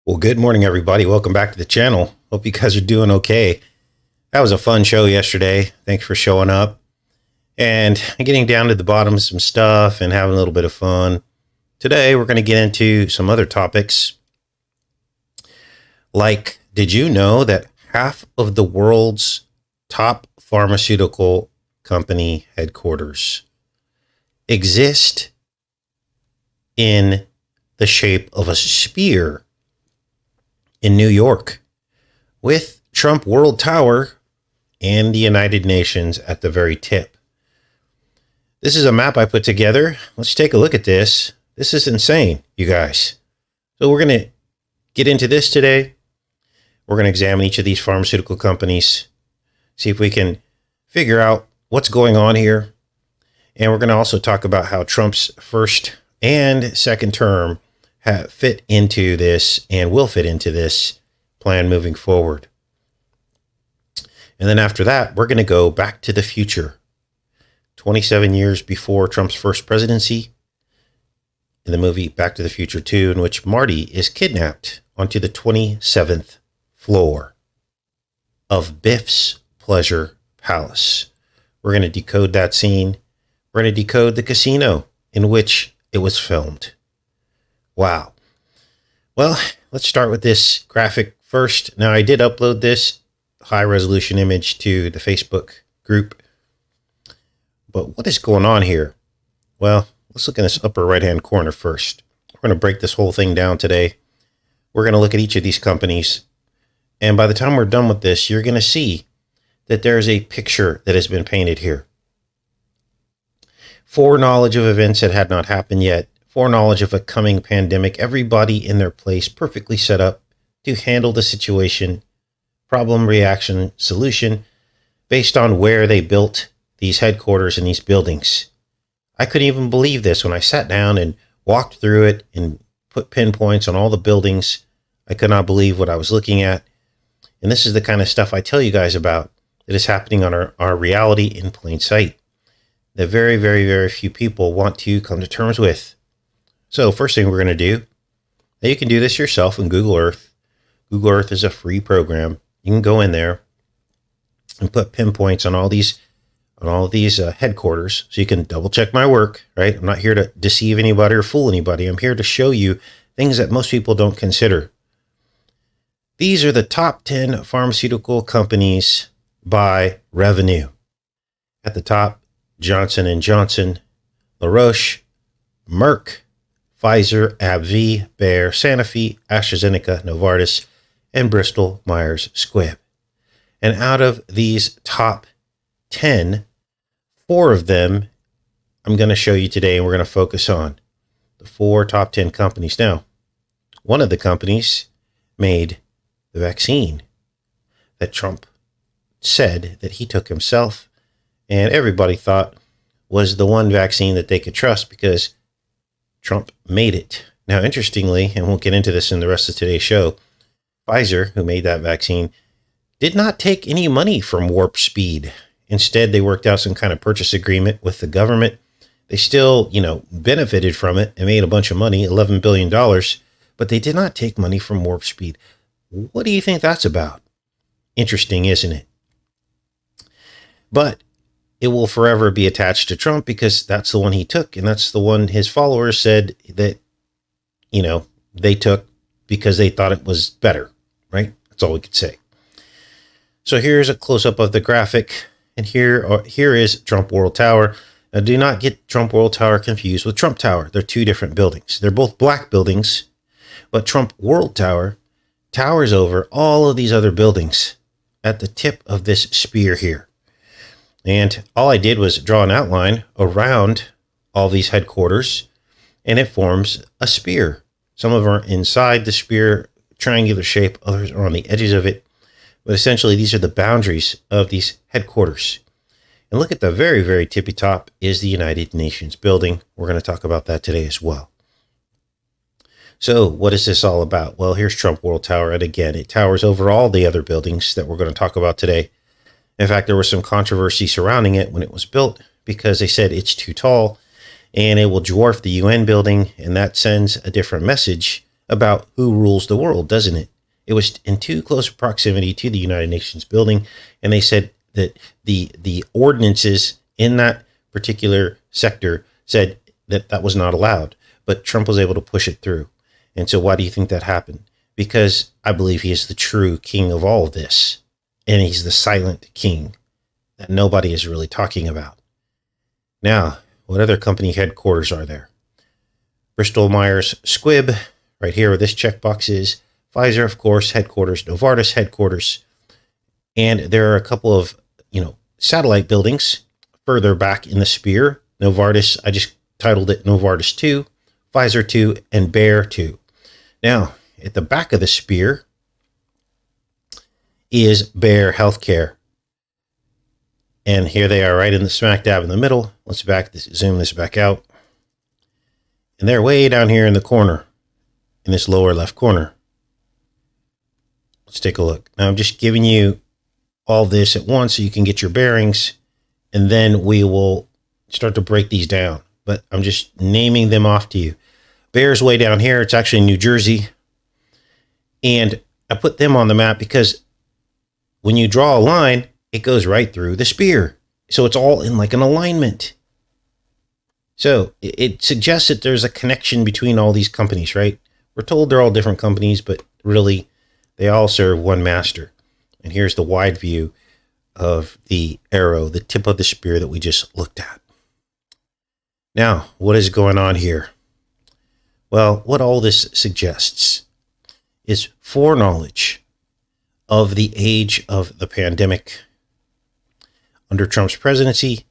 Well, good morning, everybody. Welcome back to the channel. Hope you guys are doing okay. That was a fun show yesterday. Thanks for showing up and getting down to the bottom of some stuff and having a little bit of fun. Today, we're going to get into some other topics. Like, did you know that half of the world's top pharmaceutical company headquarters exist in the shape of a spear in New York, with Trump World Tower and the United Nations at the very tip? This is a map I put together. Let's take a look at this. This is insane, you guys. So we're going to get into this today. We're going to examine each of these pharmaceutical companies, see if we can figure out what's going on here. And we're going to also talk about how Trump's first and second term fit into this and will fit into this plan moving forward. And then after that, we're going to go back to the future, 27 years before Trump's first presidency, in the movie Back to the Future 2, in which Marty is kidnapped onto the 27th floor of Biff's Pleasure Palace. We're going to decode that scene. We're going to decode the casino in which it was filmed. Wow. Well, let's start with this graphic first. Now, I did upload this high resolution image to the Facebook group. But what is going on here? Well, let's look in this upper right-hand corner first. We're going to break this whole thing down today. We're going to look at each of these companies. And by the time we're done with this, you're going to see that there's a picture that has been painted here. Foreknowledge of events that had not happened yet. Foreknowledge of a coming pandemic. Everybody in their place, perfectly set up to handle the situation. Problem, reaction, solution, based on where they built these headquarters and these buildings. I couldn't even believe this when I sat down and walked through it and put pinpoints on all the buildings. I could not believe what I was looking at. And this is the kind of stuff I tell you guys about that is happening on our reality in plain sight, that very, very, very few people want to come to terms with. So first thing we're going to do, now you can do this yourself in Google Earth. Google Earth is a free program. You can go in there and put pinpoints on all these headquarters, so you can double check my work, right? I'm not here to deceive anybody or fool anybody. I'm here to show you things that most people don't consider. These are the top 10 pharmaceutical companies by revenue. At the top, Johnson & Johnson, La Roche, Merck, Pfizer, AbbVie, Bayer, Sanofi, AstraZeneca, Novartis, and Bristol Myers Squibb. And out of these top 10, 4 of them I'm going to show you today, and we're going to focus on the 4 top 10 companies. Now, one of the companies made the vaccine that Trump said that he took himself, and everybody thought was the one vaccine that they could trust because Trump made it. Now, interestingly, and we'll get into this in the rest of today's show, Pfizer, who made that vaccine, did not take any money from Warp Speed. Instead, they worked out some kind of purchase agreement with the government. They still, benefited from it and made a bunch of money, $11 billion, but they did not take money from Warp Speed. What do you think that's about? Interesting, isn't it? But it will forever be attached to Trump because that's the one he took. And that's the one his followers said that, they took because they thought it was better, right? That's all we could say. So here's a close-up of the graphic. And here is Trump World Tower. Now, do not get Trump World Tower confused with Trump Tower. They're 2 different buildings. They're both black buildings, but Trump World Tower towers over all of these other buildings at the tip of this spear here. And all I did was draw an outline around all these headquarters, and it forms a spear. Some of them are inside the spear, triangular shape. Others are on the edges of it. But essentially, these are the boundaries of these headquarters. And look at the very, very tippy top is the United Nations building. We're going to talk about that today as well. So what is this all about? Well, here's Trump World Tower. And again, it towers over all the other buildings that we're going to talk about today. In fact, there was some controversy surrounding it when it was built because they said it's too tall and it will dwarf the UN building, and that sends a different message about who rules the world, doesn't it? It was in too close proximity to the United Nations building, and they said that the ordinances in that particular sector said that that was not allowed, but Trump was able to push it through. And so why do you think that happened? Because I believe he is the true king of all of this, and he's the silent king that nobody is really talking about. Now, what other company headquarters are there? Bristol Myers Squibb, right here where this checkbox is. Pfizer, of course, headquarters. Novartis, headquarters. And there are a couple of, satellite buildings further back in the sphere. Novartis, I just titled it Novartis 2, Pfizer 2, and Bayer 2. Now, at the back of the sphere is Bayer Healthcare. And here they are right in the smack dab in the middle. Let's zoom this back out. And they're way down here in the corner, in this lower left corner. Let's take a look. Now I'm just giving you all this at once so you can get your bearings, and then we will start to break these down. But I'm just naming them off to you. Bayer's way down here. It's actually in New Jersey. And I put them on the map because when you draw a line, it goes right through the spear. So it's all in like an alignment. So it suggests that there's a connection between all these companies, right? We're told they're all different companies, but really they all serve one master. And here's the wide view of the arrow, the tip of the spear that we just looked at. Now, what is going on here? Well, what all this suggests is foreknowledge of the age of the pandemic under Trump's presidency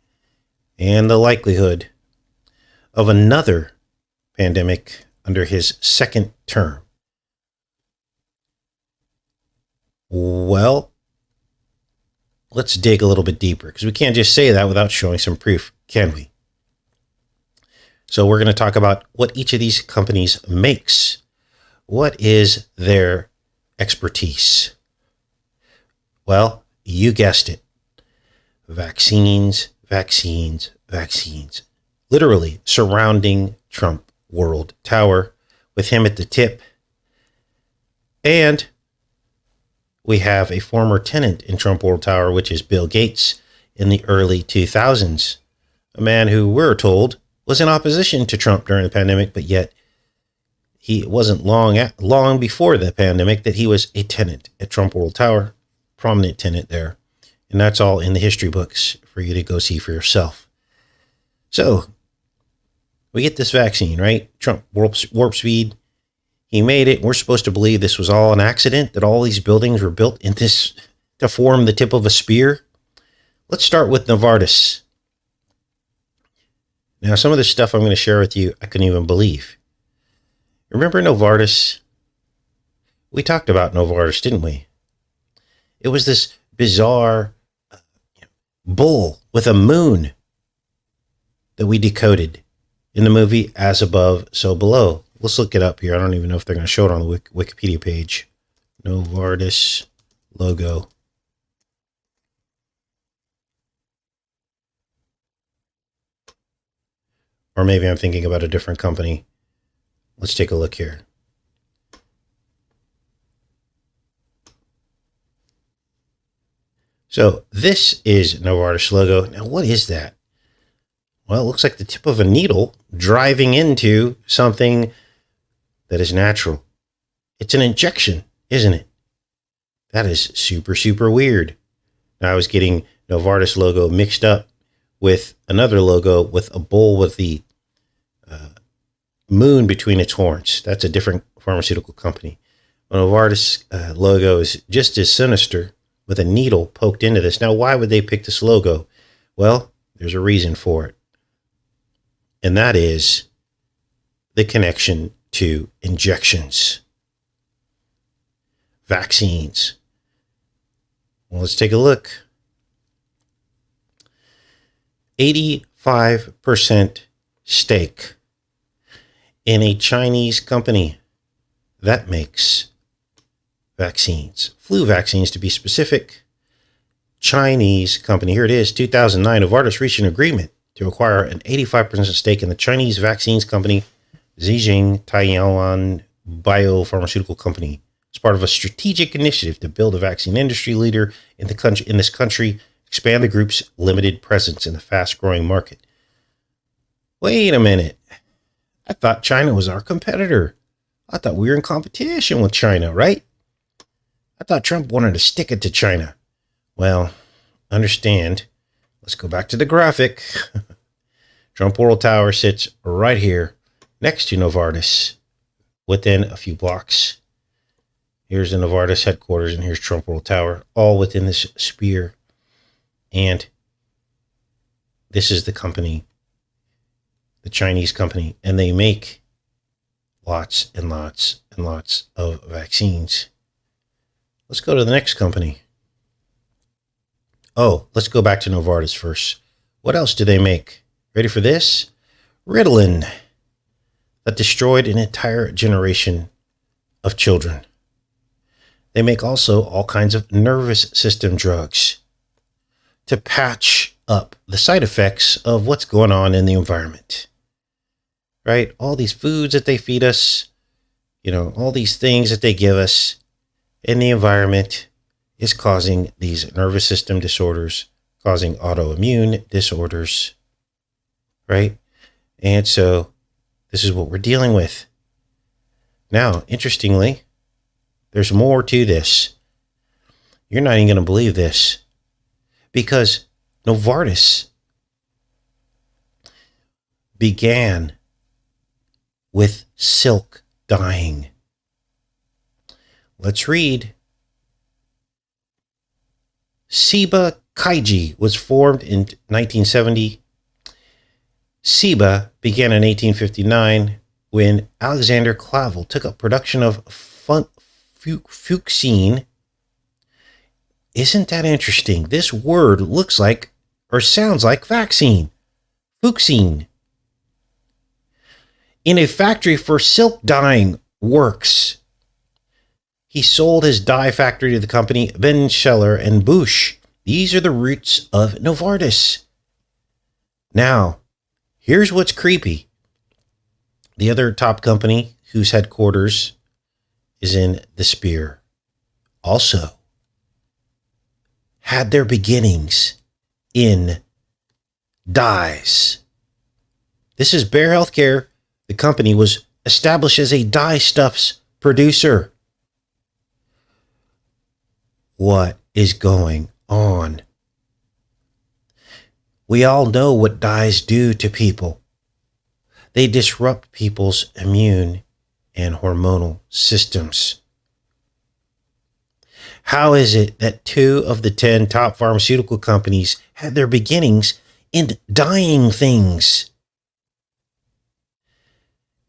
and the likelihood of another pandemic under his second term. Well, let's dig a little bit deeper because we can't just say that without showing some proof, can we? So we're going to talk about what each of these companies makes. What is their expertise? Well, you guessed it. Vaccines, vaccines, vaccines. Literally surrounding Trump World Tower with him at the tip. And we have a former tenant in Trump World Tower, which is Bill Gates in the early 2000s. A man who we're told was in opposition to Trump during the pandemic, but yet he wasn't long before the pandemic that he was a tenant at Trump World Tower, prominent tenant there. And that's all in the history books for you to go see for yourself. So we get this vaccine, right? Trump warp speed. He made it. We're supposed to believe this was all an accident, that all these buildings were built in this to form the tip of a spear. Let's start with Novartis. Now, some of the stuff I'm going to share with you, I couldn't even believe. Remember Novartis? We talked about Novartis, didn't we? It was this bizarre bull with a moon that we decoded in the movie As Above, So Below. Let's look it up here. I don't even know if they're going to show it on the Wikipedia page. Novartis logo. Or maybe I'm thinking about a different company. Let's take a look here. So this is Novartis logo. Now, what is that? Well, it looks like the tip of a needle driving into something that is natural. It's an injection, isn't it? That is super, super weird. Now, I was getting Novartis logo mixed up with another logo with a bull with the moon between its horns. That's a different pharmaceutical company. The Novartis logo is just as sinister with a needle poked into this. Now, why would they pick this logo? Well, there's a reason for it. And that is the connection to injections. Vaccines. Well, let's take a look. 85% stake in a Chinese company that makes vaccines, flu vaccines to be specific. Chinese company, here it is, 2009, Novartis reached an agreement to acquire an 85% stake in the Chinese vaccines company Zhejiang Taiwan biopharmaceutical company. It's part of a strategic initiative to build a vaccine industry leader in this country, expand the group's limited presence in the fast-growing market. Wait a minute. I thought China was our competitor. I thought we were in competition with China, right? I thought Trump wanted to stick it to China. Well, understand. Let's go back to the graphic. Trump World Tower sits right here next to Novartis, within a few blocks. Here's the Novartis headquarters, and here's Trump World Tower, all within this sphere. And this is the company, the Chinese company, and they make lots and lots and lots of vaccines. Let's go to the next company. Oh, let's go back to Novartis first. What else do they make? Ready for this? Ritalin, that destroyed an entire generation of children. They make also all kinds of nervous system drugs to patch up the side effects of what's going on in the environment. Right? All these foods that they feed us, all these things that they give us in the environment is causing these nervous system disorders, causing autoimmune disorders, right? And so this is what we're dealing with. Now, interestingly, there's more to this. You're not even going to believe this, because Novartis began with silk dyeing. Let's read. Ciba Kaiji was formed in 1970. Ciba began in 1859 when Alexander Clavel took up production of fuchsine. Isn't that interesting? This word looks like or sounds like vaccine. Fuchsine. In a factory for silk dyeing works. He sold his dye factory to the company Ben Scheller and Bush. These are the roots of Novartis. Now, here's what's creepy. The other top company whose headquarters is in the Spear also had their beginnings in dyes. This is Bayer Healthcare. The company was established as a dyestuffs producer. What is going on? We all know what dyes do to people. They disrupt people's immune and hormonal systems. How is it that 2 of the 10 top pharmaceutical companies had their beginnings in dyeing things?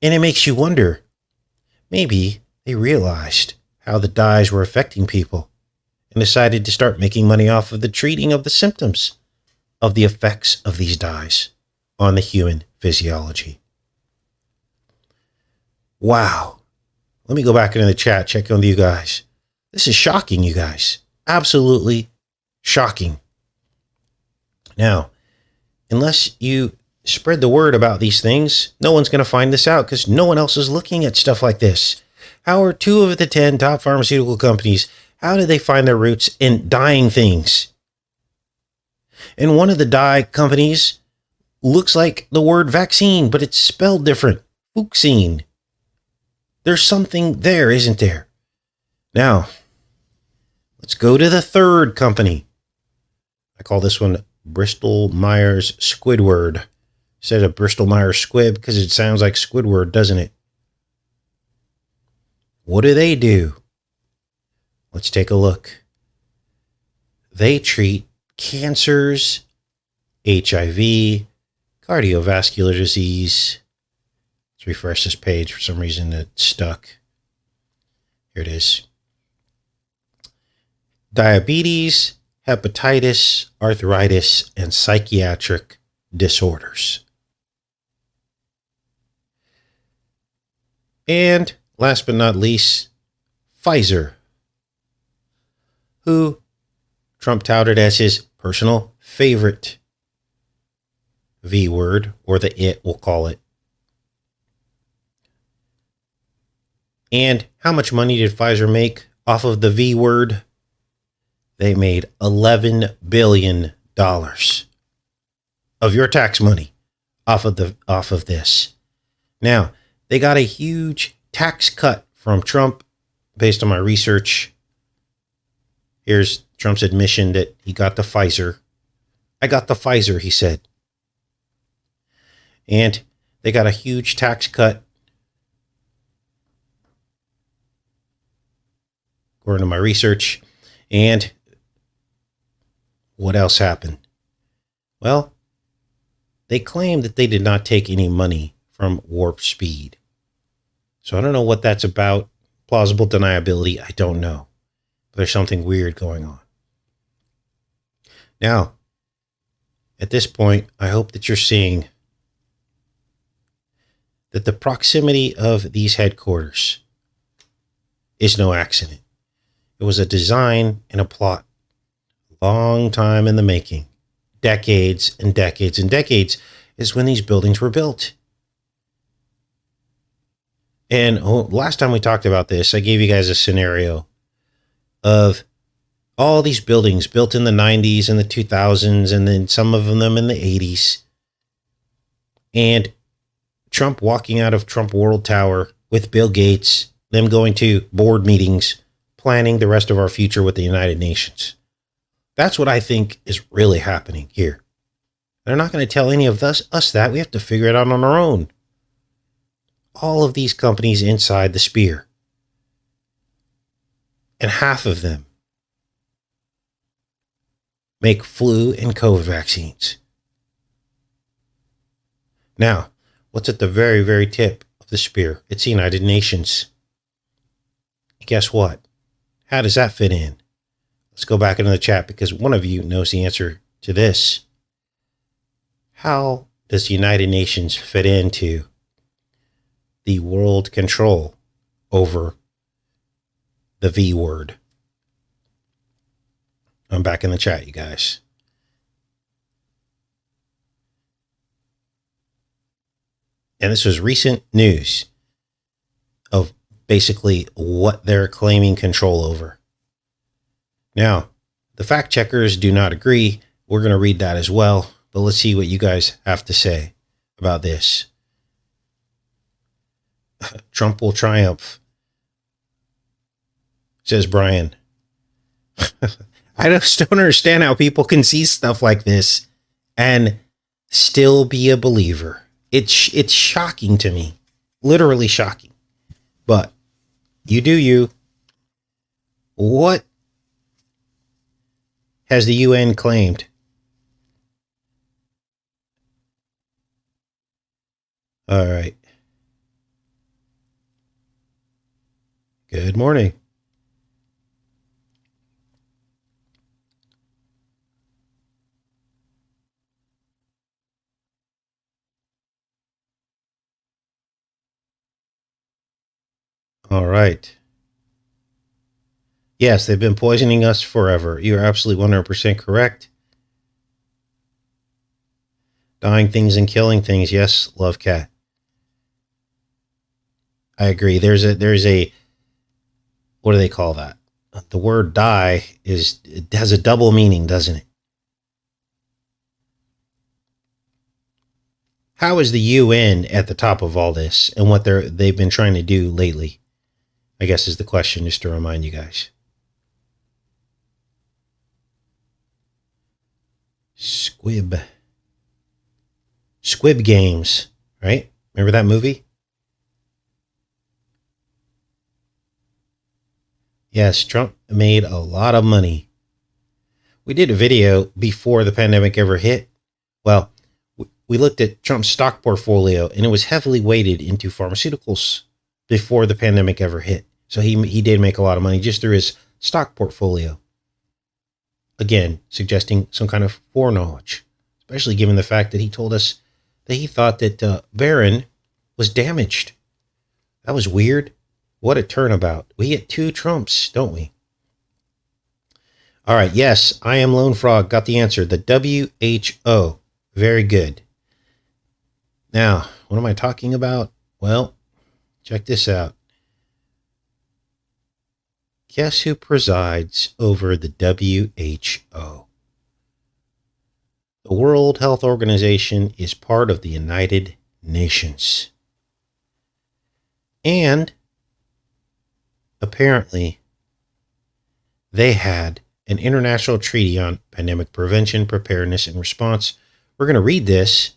And it makes you wonder, maybe they realized how the dyes were affecting people and decided to start making money off of the treating of the symptoms of the effects of these dyes on the human physiology. Wow. Let me go back into the chat, check on you guys. This is shocking, you guys. Absolutely shocking. Now, unless you spread the word about these things, no one's going to find this out because no one else is looking at stuff like this. How are 2 of the 10 top pharmaceutical companies, how did they find their roots in dyeing things? And one of the dye companies looks like the word vaccine, but it's spelled different. Fuchsine. There's something there, isn't there? Now, let's go to the third company. I call this one Bristol Myers Squidward. Instead of Bristol Myers Squibb, because it sounds like Squidward, doesn't it? What do? Let's take a look. They treat cancers, HIV, cardiovascular disease. Let's refresh this page. For some reason it's stuck. Here it is. Diabetes, hepatitis, arthritis, and psychiatric disorders. And last but not least, Pfizer, who Trump touted as his personal favorite V word, or the it, we'll call it. And how much money did Pfizer make off of the V word? They made $11 billion of your tax money off of this. Now, they got a huge tax cut from Trump based on my research. Here's Trump's admission that he got the Pfizer. I got the Pfizer, he said. And they got a huge tax cut, according to my research. And what else happened? Well, they claim that they did not take any money from Warp Speed. So I don't know what that's about. Plausible deniability, I don't know. But there's something weird going on. Now, at this point, I hope that you're seeing that the proximity of these headquarters is no accident. It was a design and a plot. Long time in the making. Decades and decades and decades is when these buildings were built. And last time we talked about this, I gave you guys a scenario of all these buildings built in the 90s and the 2000s, and then some of them in the 80s. And Trump walking out of Trump World Tower with Bill Gates, them going to board meetings, planning the rest of our future with the United Nations. That's what I think is really happening here. They're not going to tell any of us that. We have to figure it out on our own. All of these companies inside the spear. And half of them make flu and COVID vaccines. Now, what's at the very, very tip of the spear? It's the United Nations. Guess what? How does that fit in? Let's go back into the chat because one of you knows the answer to this. How does the United Nations fit into the world control over the V word? I'm back in the chat, you guys. And this was recent news of basically what they're claiming control over. Now, the fact checkers do not agree. We're going to read that as well, but let's see what you guys have to say about this. Trump will triumph, says Brian. I just don't understand how people can see stuff like this and still be a believer. It's shocking to me, literally shocking. But you do you. What has the UN claimed? All right. Good morning. All right. Yes, they've been poisoning us forever. You're absolutely 100% correct. Dying things and killing things. Yes, Love Cat. I agree. There's a, what do they call that? The word die it has a double meaning, doesn't it? How is the UN at the top of all this and what they've been trying to do lately? I guess is the question, just to remind you guys. Squib Games, right? Remember that movie? Yes, Trump made a lot of money. We did a video before the pandemic ever hit. Well, we looked at Trump's stock portfolio, and it was heavily weighted into pharmaceuticals before the pandemic ever hit. So he did make a lot of money just through his stock portfolio. Again, suggesting some kind of foreknowledge, especially given the fact that he told us that he thought that Barron was damaged. That was weird. What a turnabout. We get two Trumps, don't we? All right. Yes, I am Lone Frog. Got the answer. The WHO. Very good. Now, what am I talking about? Well, check this out. Guess who presides over the WHO? The World Health Organization is part of the United Nations. And apparently, they had an international treaty on pandemic prevention, preparedness, and response. We're going to read this.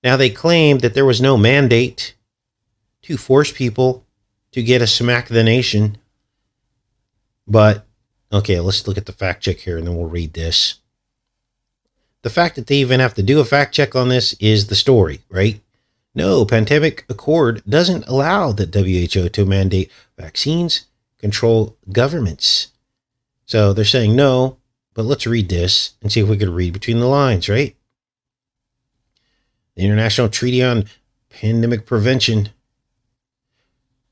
Now, they claim that there was no mandate to force people to get a smack the nation. But, okay, let's look at the fact check here, and then we'll read this. The fact that they even have to do a fact check on this is the story, right? No, Pandemic Accord doesn't allow the WHO to mandate vaccines, control governments. So they're saying no, but let's read this and see if we could read between the lines, right? The International Treaty on Pandemic Prevention,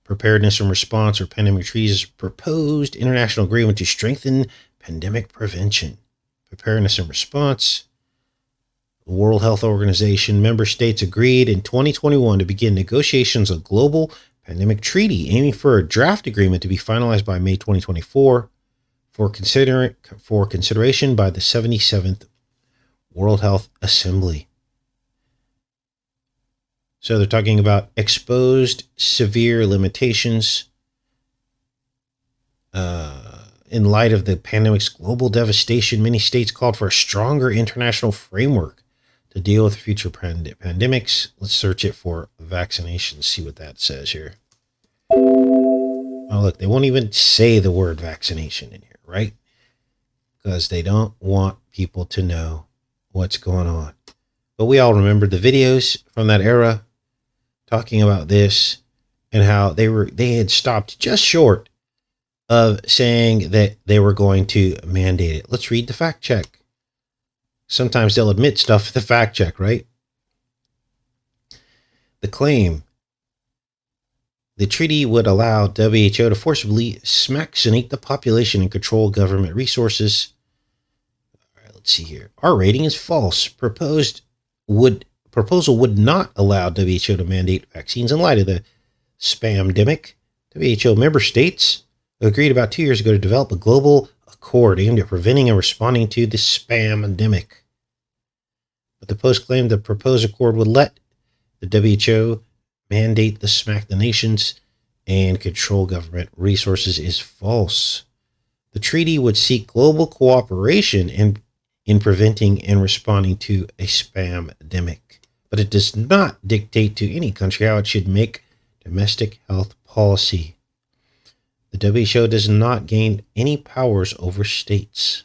Preparedness and Response, or Pandemic Treaties, is a proposed international agreement to strengthen pandemic prevention, preparedness and response. The World Health Organization member states agreed in 2021 to begin negotiations on a global pandemic treaty, aiming for a draft agreement to be finalized by May 2024 for consideration by the 77th World Health Assembly. So they're talking about exposed severe limitations in light of the pandemic's global devastation. Many states called for a stronger international framework to deal with future pandemics. Let's search it for vaccinations, see what that says here. Oh, look, they won't even say the word vaccination in here, right? Because they don't want people to know what's going on. But we all remember the videos from that era talking about this and how they had stopped just short of saying that they were going to mandate it. Let's read the fact check. Sometimes they'll admit stuff at the fact check, right? The claim: the treaty would allow WHO to forcibly vaccinate the population and control government resources. All right, let's see here. Our rating is false. Proposal would not allow WHO to mandate vaccines in light of the spamdemic. WHO member states agreed about 2 years ago to develop a global accord aimed at preventing and responding to the spamdemic. But the Post claimed the proposed accord would let the WHO mandate the smack the nations and control government resources is false. The treaty would seek global cooperation in preventing and responding to a spamdemic, but it does not dictate to any country how it should make domestic health policy. The WHO does not gain any powers over states.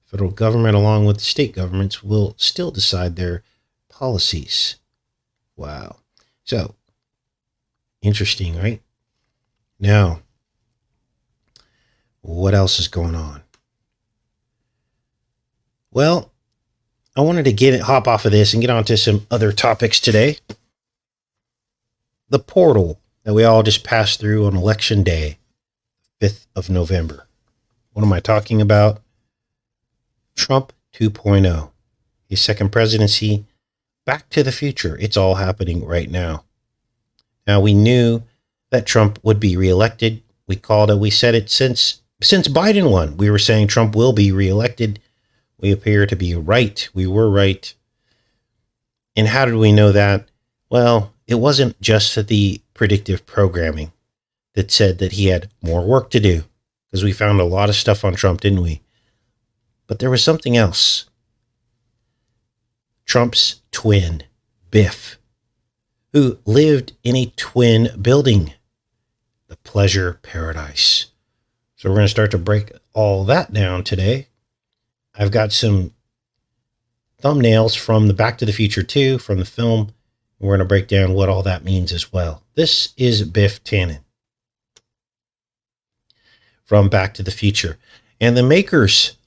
The federal government, along with the state governments, will still decide their policies. Wow. So, interesting, right? Now, what else is going on? Well, I wanted to hop off of this and get on to some other topics today. The portal that we all just passed through on Election Day, 5th of November. What am I talking about? Trump 2.0, his second presidency, back to the future. It's all happening right now. Now, we knew that Trump would be reelected. We called it, we said it since Biden won. We were saying Trump will be reelected. We appear to be right. We were right. And how did we know that? Well, it wasn't just the predictive programming that said that he had more work to do, because we found a lot of stuff on Trump, didn't we? But there was something else. Trump's twin, BIFF, who lived in a twin building, the pleasure paradise. So we're going to start to break all that down today. I've got some thumbnails from the Back to the Future 2, from the film. We're going to break down what all that means as well. This is Biff Tannen from Back to the Future. And the makers,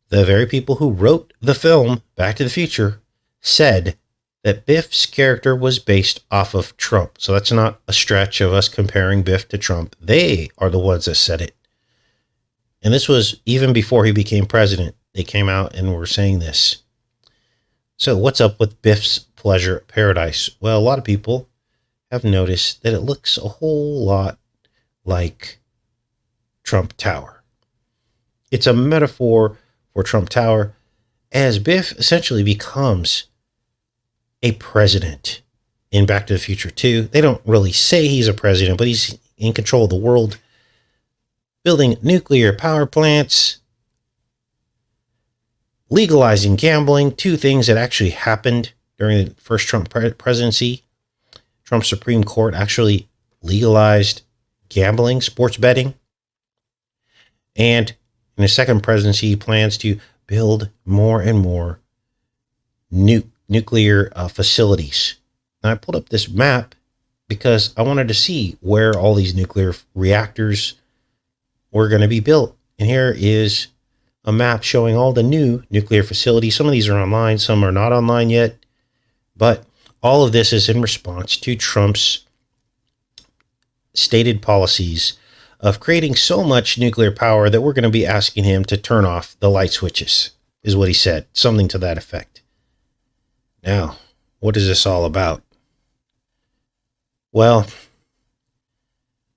the very people who wrote the film Back to the Future, said that Biff's character was based off of Trump. So that's not a stretch of us comparing Biff to Trump. They are the ones that said it. And this was even before he became president. They came out and were saying this. So what's up with Biff's Pleasure Paradise? Well, a lot of people have noticed that it looks a whole lot like Trump Tower. It's a metaphor for Trump Tower as Biff essentially becomes a president in Back to the Future 2. They don't really say he's a president, but he's in control of the world, building nuclear power plants, legalizing gambling, two things that actually happened during the first Trump presidency. Trump's Supreme Court actually legalized gambling, sports betting. And in his second presidency, he plans to build more and more nuclear facilities. Now, I pulled up this map because I wanted to see where all these nuclear reactors were going to be built. And here is a map showing all the new nuclear facilities. Some of these are online, some are not online yet. But all of this is in response to Trump's stated policies of creating so much nuclear power that we're going to be asking him to turn off the light switches, is what he said, something to that effect. Now, what is this all about? Well,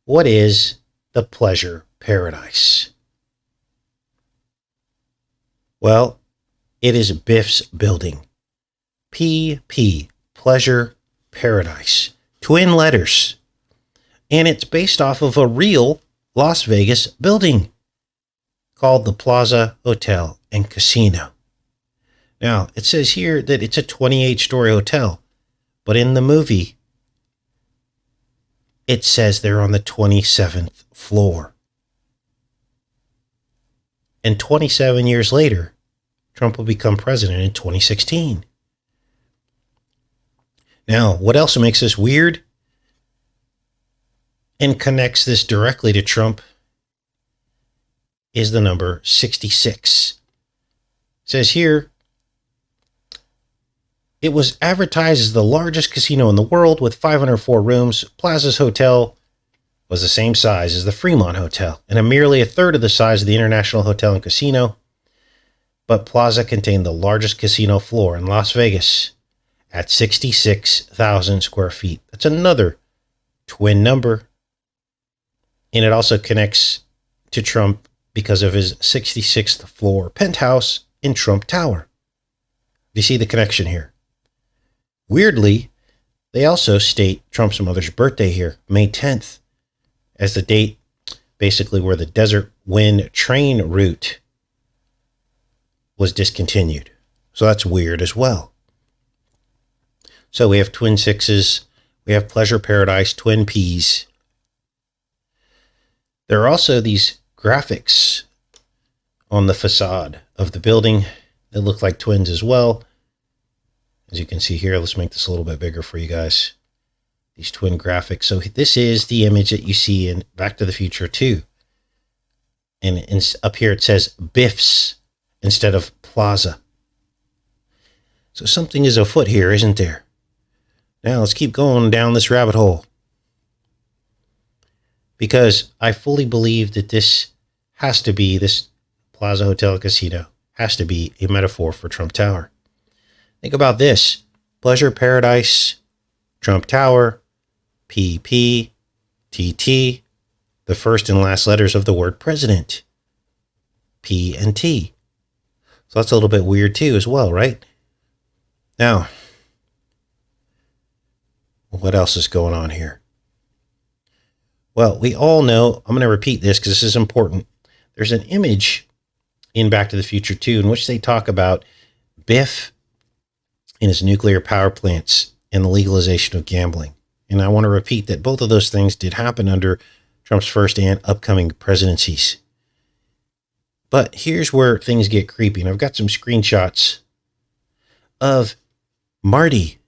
what is the pleasure paradise? Well, it is Biff's building. PP, Pleasure Paradise. Twin letters. And it's based off of a real Las Vegas building called the Plaza Hotel and Casino. Now, it says here that it's a 28-story hotel, but in the movie, it says they're on the 27th floor. And 27 years later, Trump will become president in 2016. Now, what else makes this weird and connects this directly to Trump is the number 66. It says here, it was advertised as the largest casino in the world with 504 rooms. Plaza's Hotel was the same size as the Fremont Hotel and merely a third of the size of the International Hotel and Casino. But Plaza contained the largest casino floor in Las Vegas at 66,000 square feet. That's another twin number. And it also connects to Trump because of his 66th floor penthouse in Trump Tower. Do you see the connection here? Weirdly, they also state Trump's mother's birthday here, May 10th, as the date basically where the Desert Wind train route was discontinued. So that's weird as well. So we have twin sixes, we have Pleasure Paradise, twin P's. There are also these graphics on the facade of the building that look like twins as well. As you can see here, let's make this a little bit bigger for you guys. These twin graphics. So this is the image that you see in Back to the Future 2. And up here it says BIFFs instead of Plaza. So something is afoot here, isn't there? Now let's keep going down this rabbit hole. Because I fully believe that this Plaza Hotel Casino has to be a metaphor for Trump Tower. Think about this. Pleasure Paradise, Trump Tower, PP, TT, the first and last letters of the word president, P and T. So that's a little bit weird too as well, right? Now, what else is going on here? Well, we all know, I'm going to repeat this because this is important. There's an image in Back to the Future 2 in which they talk about Biff and his nuclear power plants and the legalization of gambling. And I want to repeat that both of those things did happen under Trump's first and upcoming presidencies. But here's where things get creepy. And I've got some screenshots of Marty.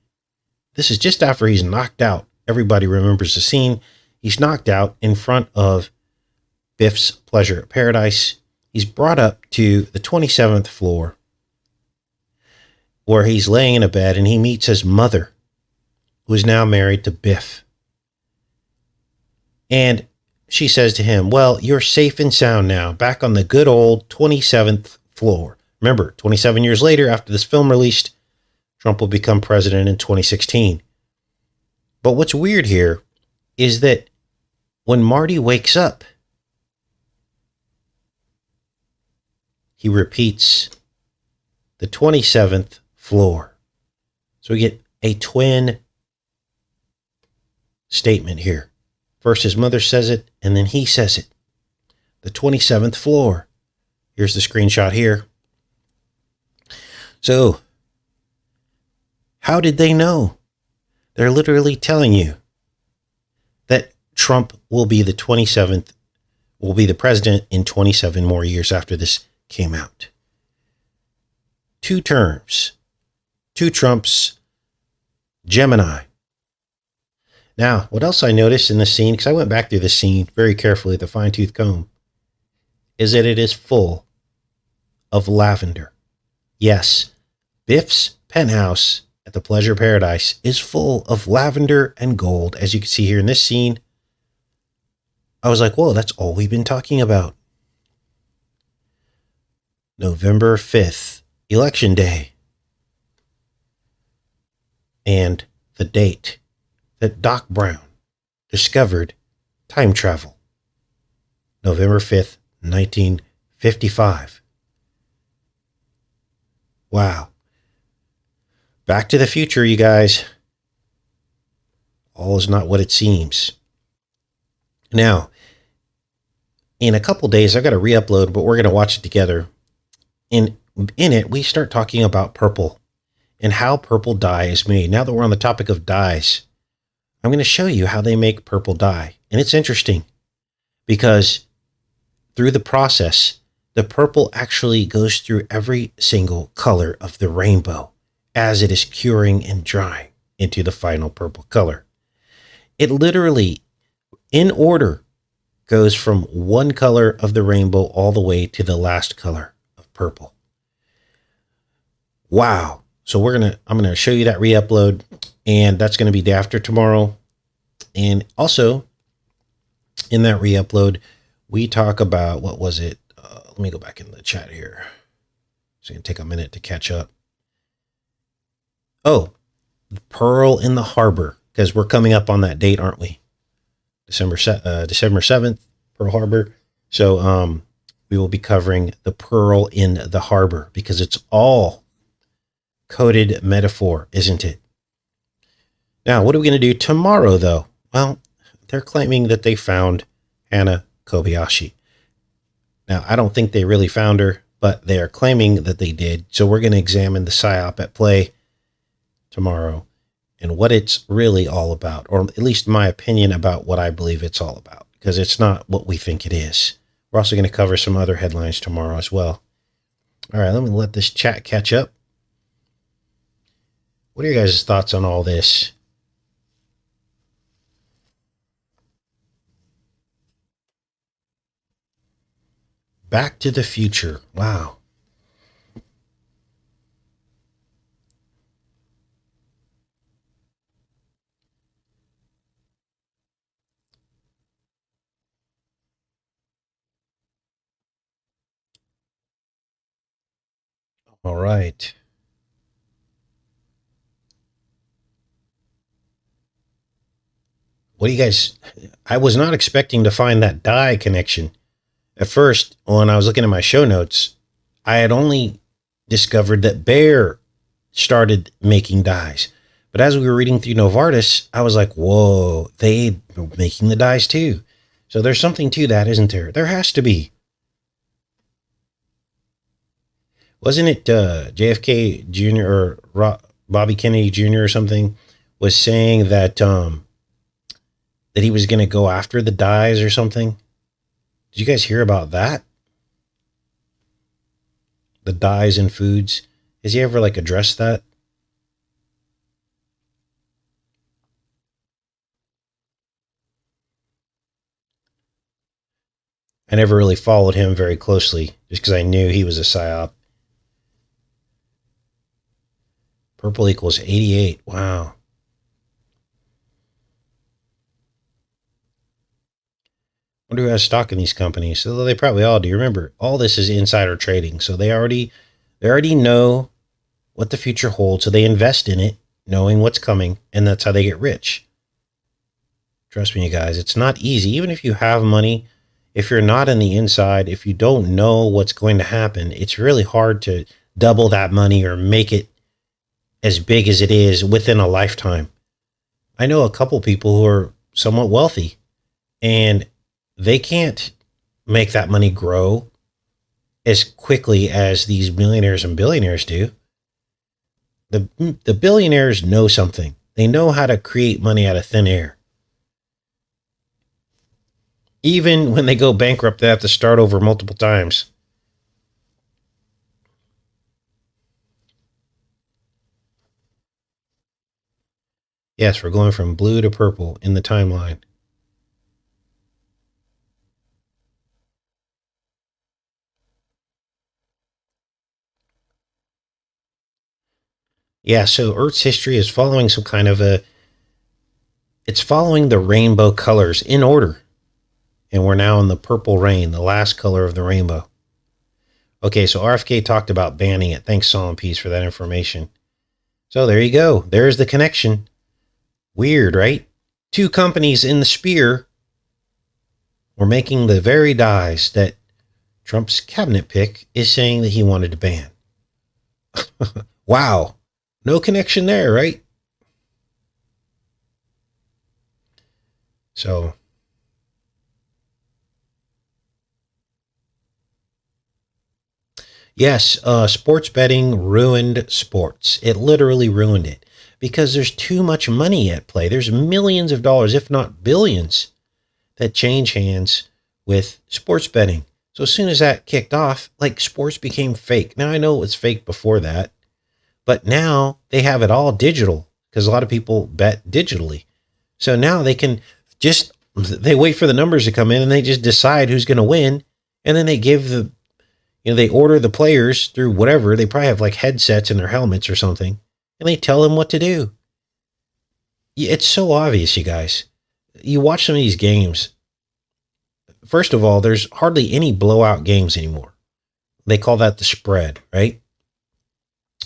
This is just after he's knocked out. Everybody remembers the scene. He's knocked out in front of Biff's Pleasure Paradise. He's brought up to the 27th floor where he's laying in a bed and he meets his mother, who is now married to Biff. And she says to him, well, you're safe and sound now, back on the good old 27th floor. Remember, 27 years later, after this film released, Trump will become president in 2016. But what's weird here is that when Marty wakes up, he repeats the 27th floor. So we get a twin statement here. First his mother says it, and then he says it. The 27th floor. Here's the screenshot here. So, how did they know? They're literally telling you that Trump will be the 27th, will be the president in 27 more years after this came out. 2 terms, 2 Trumps, Gemini. Now, what else I noticed in the scene, because I went back through the scene very carefully with a fine-tooth comb, is that it is full of lavender. Yes, Biff's penthouse at the Pleasure Paradise is full of lavender and gold. As you can see here in this scene, I was like, whoa, that's all we've been talking about. November 5th, Election Day. And the date that Doc Brown discovered time travel. November 5th, 1955. Wow. Back to the future, you guys. All is not what it seems. Now, in a couple days, I've got to re-upload, but we're going to watch it together. In it, we start talking about purple and how purple dye is made. Now that we're on the topic of dyes, I'm going to show you how they make purple dye. And it's interesting because through the process, the purple actually goes through every single color of the rainbow as it is curing and drying into the final purple color. It literally, in order, goes from one color of the rainbow all the way to the last color of purple. Wow. So I'm going to show you that re-upload, and that's going to be day after tomorrow. And also in that re-upload, we talk about, what was it? Let me go back in the chat here. It's going to take a minute to catch up. Oh, the Pearl in the Harbor, because we're coming up on that date, aren't we? December 7th, Pearl Harbor. So we will be covering the Pearl in the Harbor because it's all coded metaphor, isn't it? Now, what are we going to do tomorrow, though? Well, they're claiming that they found Hana Kobayashi. Now, I don't think they really found her, but they are claiming that they did. So we're going to examine the PSYOP at play tomorrow and what it's really all about, or at least my opinion about what I believe it's all about, because it's not what we think it is. We're also going to cover some other headlines tomorrow as well. All right, let me let this chat catch up. What are your guys' thoughts on all this? Back to the Future. Wow. All right. What do you guys, I was not expecting to find that dye connection. At first, when I was looking at my show notes, I had only discovered that Bear started making dyes. But as we were reading through Novartis, I was like, whoa, they were making the dyes too. So there's something to that, isn't there? There has to be. Wasn't it JFK Jr. or Bobby Kennedy Jr. or something was saying that that he was going to go after the dyes or something? Did you guys hear about that? The dyes in foods. Has he ever addressed that? I never really followed him very closely just because I knew he was a PSYOP. Purple equals 88. Wow. Wonder who has stock in these companies. So they probably all do. Remember, all this is insider trading. So they already know what the future holds. So they invest in it, knowing what's coming, and that's how they get rich. Trust me, you guys, it's not easy. Even if you have money, if you're not on the inside, if you don't know what's going to happen, it's really hard to double that money or make it as big as it is within a lifetime. I know a couple people who are somewhat wealthy and they can't make that money grow as quickly as these millionaires and billionaires do. The billionaires know something. They know how to create money out of thin air. Even when they go bankrupt, they have to start over multiple times. Yes, we're going from blue to purple in the timeline. Yeah, so Earth's history is following some kind of it's following the rainbow colors in order. And we're now in the purple rain, the last color of the rainbow. Okay, so RFK talked about banning it. Thanks, Solemn Peace, for that information. So there you go. There's the connection. Weird, right? Two companies in the spear were making the very dyes that Trump's cabinet pick is saying that he wanted to ban. Wow. No connection there, right? So, yes, sports betting ruined sports. It literally ruined it because there's too much money at play. There's millions of dollars, if not billions, that change hands with sports betting. So as soon as that kicked off, like sports became fake. Now I know it was fake before that, but now they have it all digital because a lot of people bet digitally. So now they can just, they wait for the numbers to come in and they just decide who's going to win. And then they give the, they order the players through whatever. They probably have like headsets in their helmets or something, and they tell them what to do. It's so obvious, you guys. You watch some of these games. First of all, there's hardly any blowout games anymore. They call that the spread, right?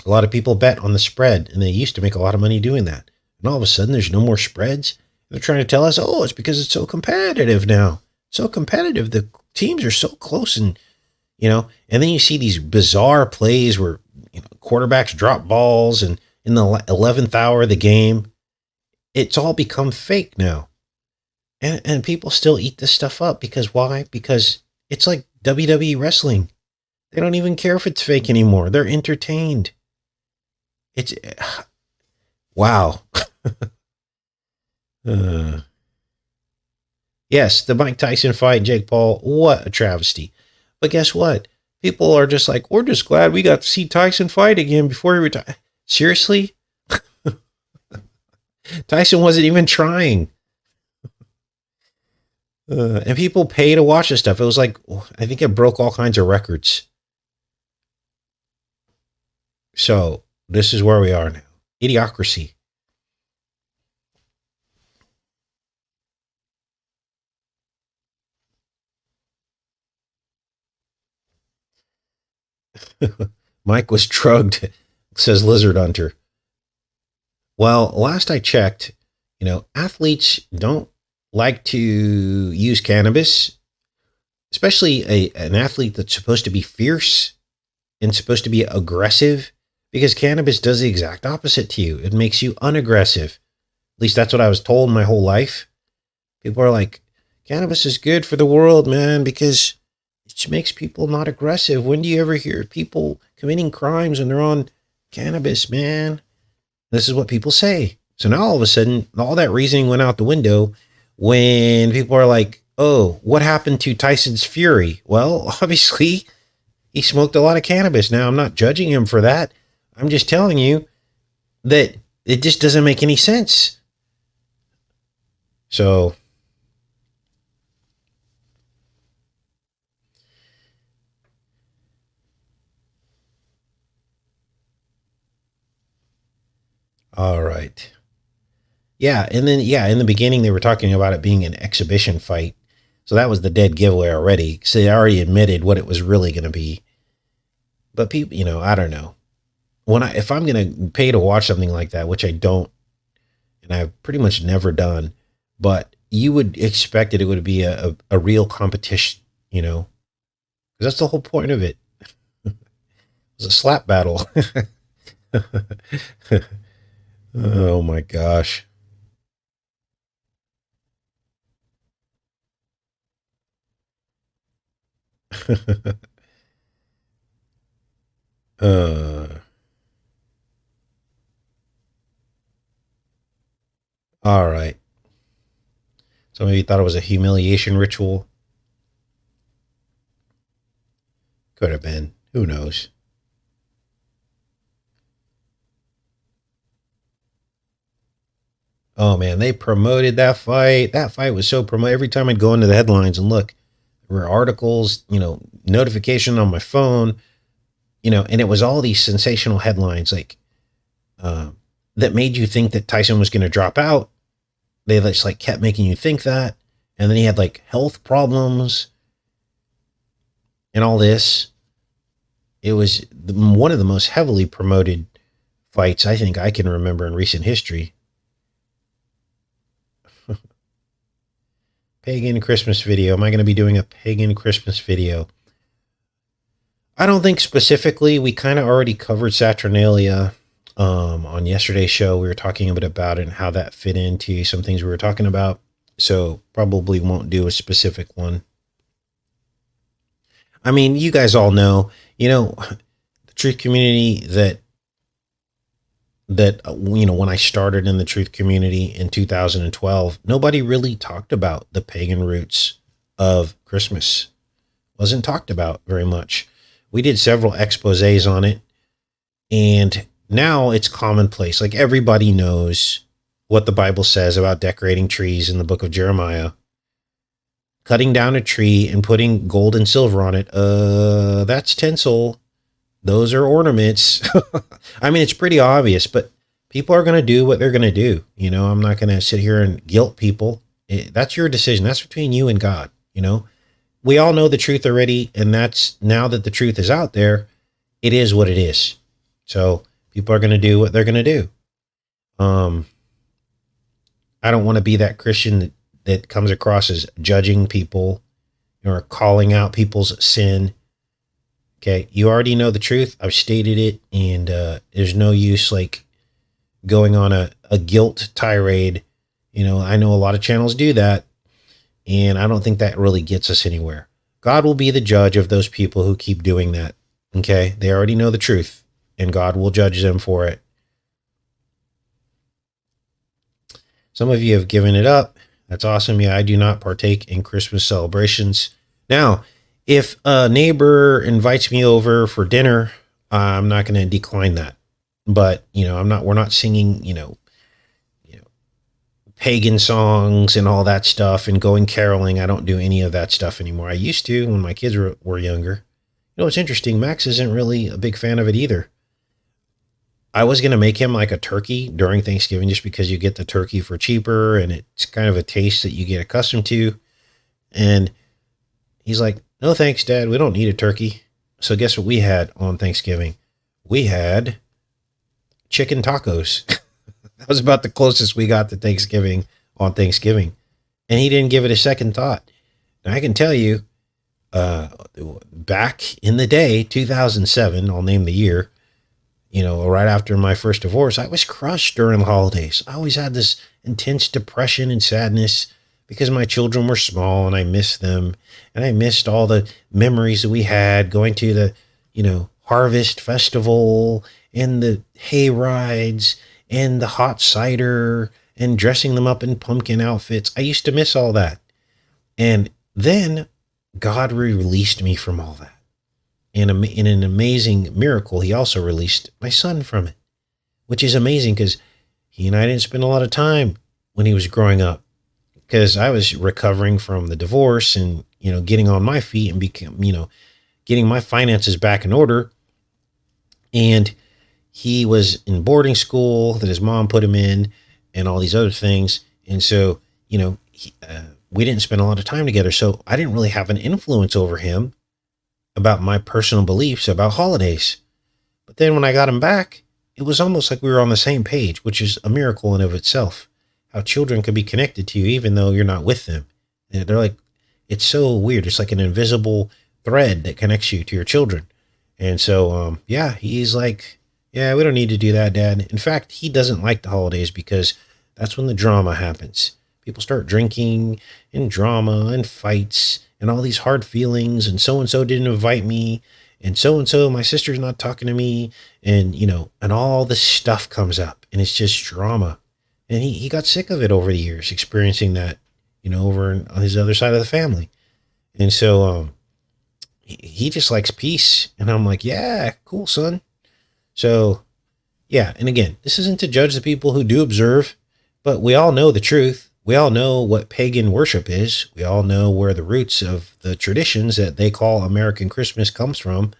A lot of people bet on the spread, and they used to make a lot of money doing that. And all of a sudden, there's no more spreads. They're trying to tell us, oh, it's because it's so competitive now. So competitive. The teams are so close, and and then you see these bizarre plays where quarterbacks drop balls, and in the 11th hour of the game, it's all become fake now. And people still eat this stuff up because why? Because it's like WWE wrestling. They don't even care if it's fake anymore. They're entertained. It's wow. Yes, the Mike Tyson fight, Jake Paul, what a travesty. But guess what? People are just like, we're just glad we got to see Tyson fight again before he retired. Seriously? Tyson wasn't even trying. And people pay to watch this stuff. It was like, I think it broke all kinds of records. So this is where we are now. Idiocracy. Mike was drugged, says Lizard Hunter. Well, last I checked, athletes don't like to use cannabis, especially an athlete that's supposed to be fierce and supposed to be aggressive, because cannabis does the exact opposite to you. It makes you unaggressive. At least that's what I was told my whole life. People are like, cannabis is good for the world, man, because it makes people not aggressive. When do you ever hear people committing crimes when they're on cannabis, man? This is what people say. So now all of a sudden, all that reasoning went out the window when people are like, oh, what happened to Tyson's fury? Well, obviously, he smoked a lot of cannabis. Now, I'm not judging him for that. I'm just telling you that it just doesn't make any sense. So, all right. Yeah, and then in the beginning they were talking about it being an exhibition fight. So that was the dead giveaway already. So they already admitted what it was really going to be. But people, I don't know. If I'm going to pay to watch something like that, which I don't, and I've pretty much never done, but you would expect that it would be a real competition you know, because that's the whole point of it. It's a slap battle. Oh my gosh. uh, all right. So maybe you thought it was a humiliation ritual. Could have been. Who knows? Oh man, they promoted that fight. That fight was so promoted. Every time I'd go into the headlines and look, there were articles, notification on my phone, and it was all these sensational headlines like uh, that made you think that Tyson was going to drop out. They just like kept making you think that, and then he had like health problems and all this. It was one of the most heavily promoted fights I think I can remember in recent history. Pagan Christmas video. Am I going to be doing a pagan Christmas video? I don't think specifically. We kind of already covered Saturnalia on yesterday's show. We were talking a bit about it and how that fit into some things we were talking about. So probably won't do a specific one. I mean, you guys all know, the truth community that when I started in the truth community in 2012, nobody really talked about the pagan roots of Christmas. Wasn't talked about very much. We did several exposés on it, and now it's commonplace. Like everybody knows what the Bible says about decorating trees in the book of Jeremiah. Cutting down a tree and putting gold and silver on it, that's tinsel. Those are ornaments. I mean, it's pretty obvious, but people are going to do what they're going to do. I'm not going to sit here and guilt people. That's your decision. That's between you and God. We all know the truth already. And that's now that the truth is out there, it is what it is. So people are going to do what they're going to do. I don't want to be that Christian that comes across as judging people or calling out people's sin. Okay, you already know the truth. I've stated it, and there's no use like going on a guilt tirade. I know a lot of channels do that, and I don't think that really gets us anywhere. God will be the judge of those people who keep doing that. Okay, they already know the truth, and God will judge them for it. Some of you have given it up. That's awesome. Yeah, I do not partake in Christmas celebrations. Now, if a neighbor invites me over for dinner, I'm not going to decline that. But, we're not singing, pagan songs and all that stuff and going caroling. I don't do any of that stuff anymore. I used to when my kids were younger. It's interesting. Max isn't really a big fan of it either. I was going to make him like a turkey during Thanksgiving just because you get the turkey for cheaper and it's kind of a taste that you get accustomed to. And he's like, no, thanks, Dad. We don't need a turkey. So guess what we had on Thanksgiving? We had chicken tacos. That was about the closest we got to Thanksgiving on Thanksgiving. And he didn't give it a second thought. Now I can tell you, back in the day, 2007, I'll name the year, right after my first divorce, I was crushed during the holidays. I always had this intense depression and sadness because my children were small and I missed them. And I missed all the memories that we had going to the, harvest festival and the hay rides and the hot cider and dressing them up in pumpkin outfits. I used to miss all that. And then God released me from all that. And in an amazing miracle, he also released my son from it, which is amazing because he and I didn't spend a lot of time when he was growing up because I was recovering from the divorce and, getting on my feet and getting my finances back in order. And he was in boarding school that his mom put him in and all these other things. And so, we didn't spend a lot of time together. So I didn't really have an influence over him about my personal beliefs about holidays. But then when I got him back, it was almost like we were on the same page, which is a miracle in of itself. How children can be connected to you even though you're not with them. And they're like It's so weird. It's like an invisible thread that connects you to your children. And so, yeah, he's like, yeah, we don't need to do that, Dad. In fact, he doesn't like the holidays because that's when the drama happens. People start drinking and drama and fights and all these hard feelings. And so didn't invite me. And so, my sister's not talking to me. And, and all this stuff comes up and it's just drama. And he got sick of it over the years, experiencing that, over on his other side of the family. And so, he just likes peace. And I'm like, yeah, cool, son. So, yeah. And again, this isn't to judge the people who do observe, but we all know the truth. We all know what pagan worship is. We all know where the roots of the traditions that they call American Christmas comes from.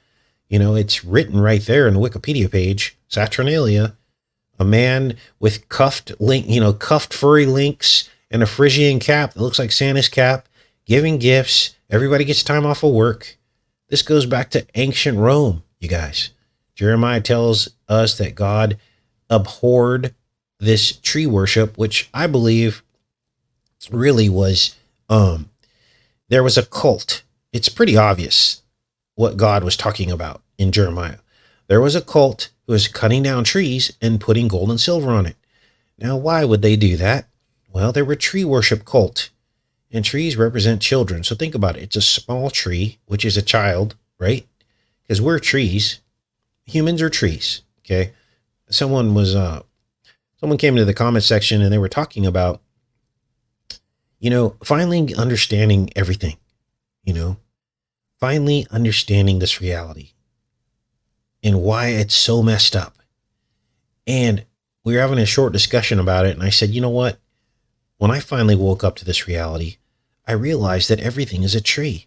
It's written right there in the Wikipedia page. Saturnalia, a man with cuffed furry links and a Phrygian cap that looks like Santa's cap, giving gifts. Everybody gets time off of work. This goes back to ancient Rome, you guys. Jeremiah tells us that God abhorred this tree worship, which I believe really was, there was a cult. It's pretty obvious what God was talking about in Jeremiah. There was a cult who was cutting down trees and putting gold and silver on it. Now, why would they do that? Well, they were a tree worship cult, and trees represent children. So think about it. It's a small tree, which is a child, right? Because we're trees. Humans are trees. Okay. Someone came into the comment section and they were talking about, finally understanding everything, finally understanding this reality and why it's so messed up. And we were having a short discussion about it. And I said, you know what? When I finally woke up to this reality, I realized that everything is a tree.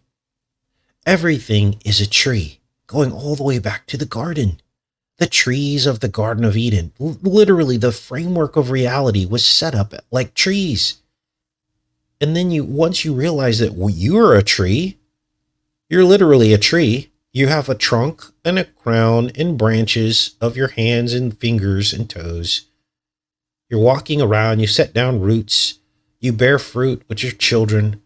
Everything is a tree, going all the way back to the garden. The trees of the Garden of Eden. Literally, the framework of reality was set up like trees. And then once you realize that you're a tree, you're literally a tree. You have a trunk and a crown and branches of your hands and fingers and toes. You're walking around, you set down roots, you bear fruit with your children.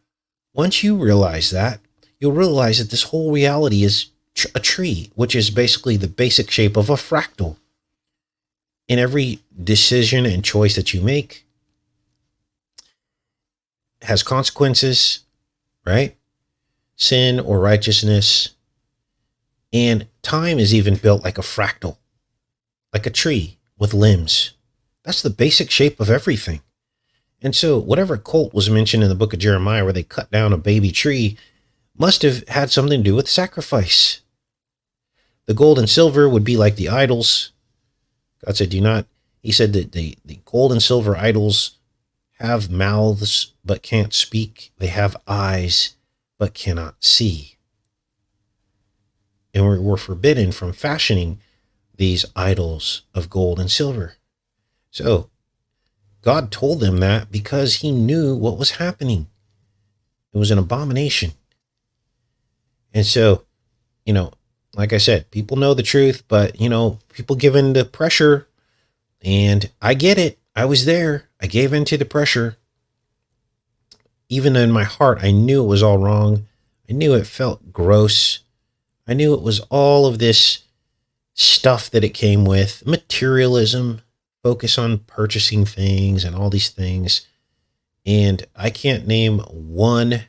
Once you realize that, you'll realize that this whole reality is a tree, which is basically the basic shape of a fractal. In every decision and choice that you make has consequences, right? Sin or righteousness. And time is even built like a fractal, like a tree with limbs. That's the basic shape of everything. And so whatever cult was mentioned in the book of Jeremiah where they cut down a baby tree must have had something to do with sacrifice. The gold and silver would be like the idols. God said, he said that the gold and silver idols have mouths but can't speak. They have eyes but cannot see. And we're forbidden from fashioning these idols of gold and silver. So God told them that because he knew what was happening. It was an abomination. And so, like I said, people know the truth, but, people give in to pressure. And I get it. I was there. I gave in to the pressure. Even in my heart, I knew it was all wrong. I knew it felt gross. I knew it was all of this stuff that it came with. Materialism, focus on purchasing things and all these things. And I can't name one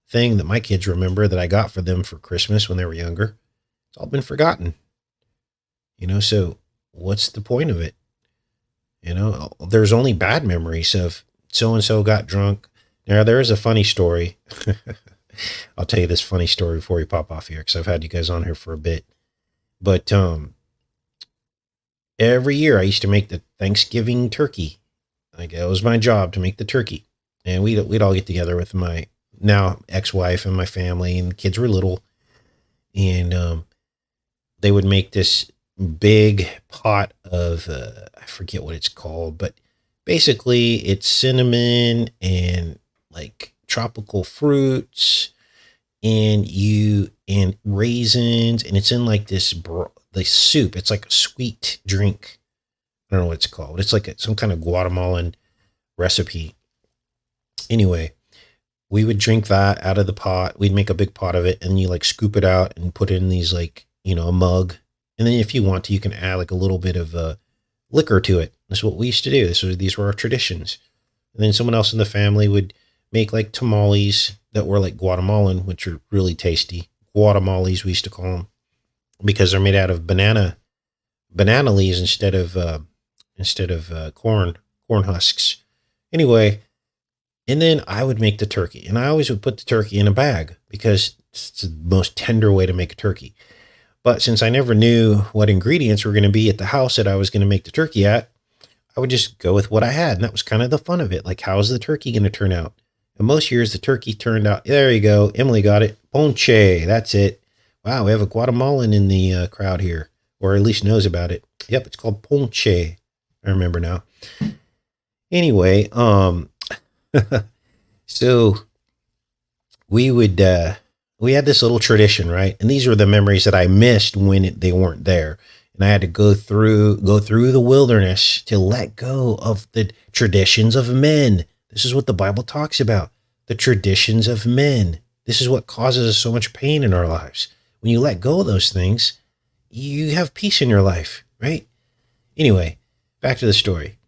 thing that my kids remember that I got for them for Christmas when they were younger. It's all been forgotten. So what's the point of it? There's only bad memories of so-and-so got drunk. Now, there is a funny story. I'll tell you this funny story before we pop off here, because I've had you guys on here for a bit. But every year I used to make the Thanksgiving turkey. Like, it was my job to make the turkey. And we'd all get together with my now ex-wife and my family, and the kids were little. And they would make this big pot of, I forget what it's called, but basically it's cinnamon and like tropical fruits and raisins, and it's in like this soup. It's like a sweet drink. I don't know what it's called. It's like some kind of Guatemalan recipe. Anyway, we would drink that out of the pot. We'd make a big pot of it, and you like scoop it out and put it in these like, a mug. And then if you want to, you can add like a little bit of liquor to it. That's what we used to do. These were our traditions. And then someone else in the family would make like tamales that were like Guatemalan, which are really tasty. Guatemalese, we used to call them, because they're made out of banana leaves instead of corn husks. Anyway, and then I would make the turkey, and I always would put the turkey in a bag because it's the most tender way to make a turkey. But since I never knew what ingredients were going to be at the house that I was going to make the turkey at, I would just go with what I had. And that was kind of the fun of it. Like, how's the turkey going to turn out? And most years the turkey turned out, there you go. Emily got it. Ponche. That's it. Wow. We have a Guatemalan in the crowd here, or at least knows about it. Yep. It's called ponche. I remember now. Anyway, so we had this little tradition, right? And these were the memories that I missed when they weren't there. And I had to go through the wilderness to let go of the traditions of men. This is what the Bible talks about. The traditions of men. This is what causes us so much pain in our lives. When you let go of those things, you have peace in your life, right? Anyway, back to the story.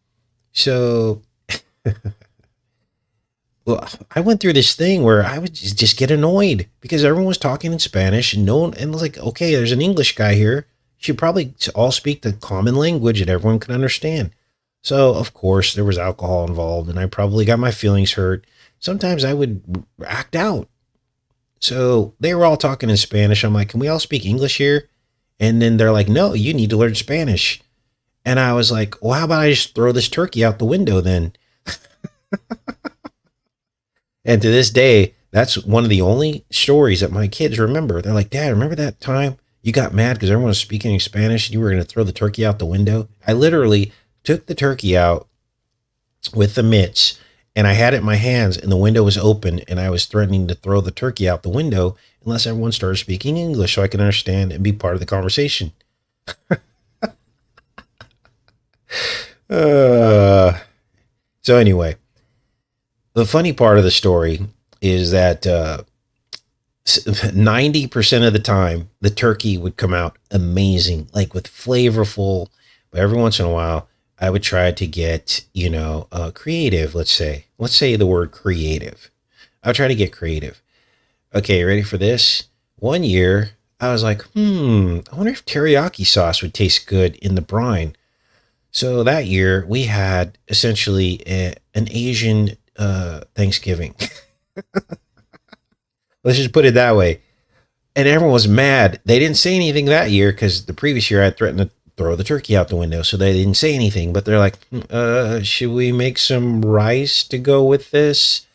So, well, I went through this thing where I would just get annoyed because everyone was talking in Spanish, and I was like, okay, there's an English guy here. Should probably all speak the common language that everyone can understand. So, of course, there was alcohol involved, and I probably got my feelings hurt. Sometimes I would act out. So they were all talking in Spanish. I'm like, can we all speak English here? And then they're like, no, you need to learn Spanish. And I was like, well, how about I just throw this turkey out the window then? And to this day, that's one of the only stories that my kids remember. They're like, Dad, remember that time you got mad because everyone was speaking Spanish and you were going to throw the turkey out the window? I literally took the turkey out with the mitts, and I had it in my hands, and the window was open, and I was threatening to throw the turkey out the window unless everyone started speaking English so I could understand and be part of the conversation. So anyway, the funny part of the story is that 90% of the time, the turkey would come out amazing, like with flavorful, but every once in a while, I would try to get, creative, let's say the word creative. I would try to get creative. Okay, ready for this? One year, I was like, I wonder if teriyaki sauce would taste good in the brine. So that year, we had essentially an Asian Thanksgiving. Let's just put it that way. And everyone was mad. They didn't say anything that year because the previous year I had threatened to throw the turkey out the window. So they didn't say anything, but they're like, should we make some rice to go with this?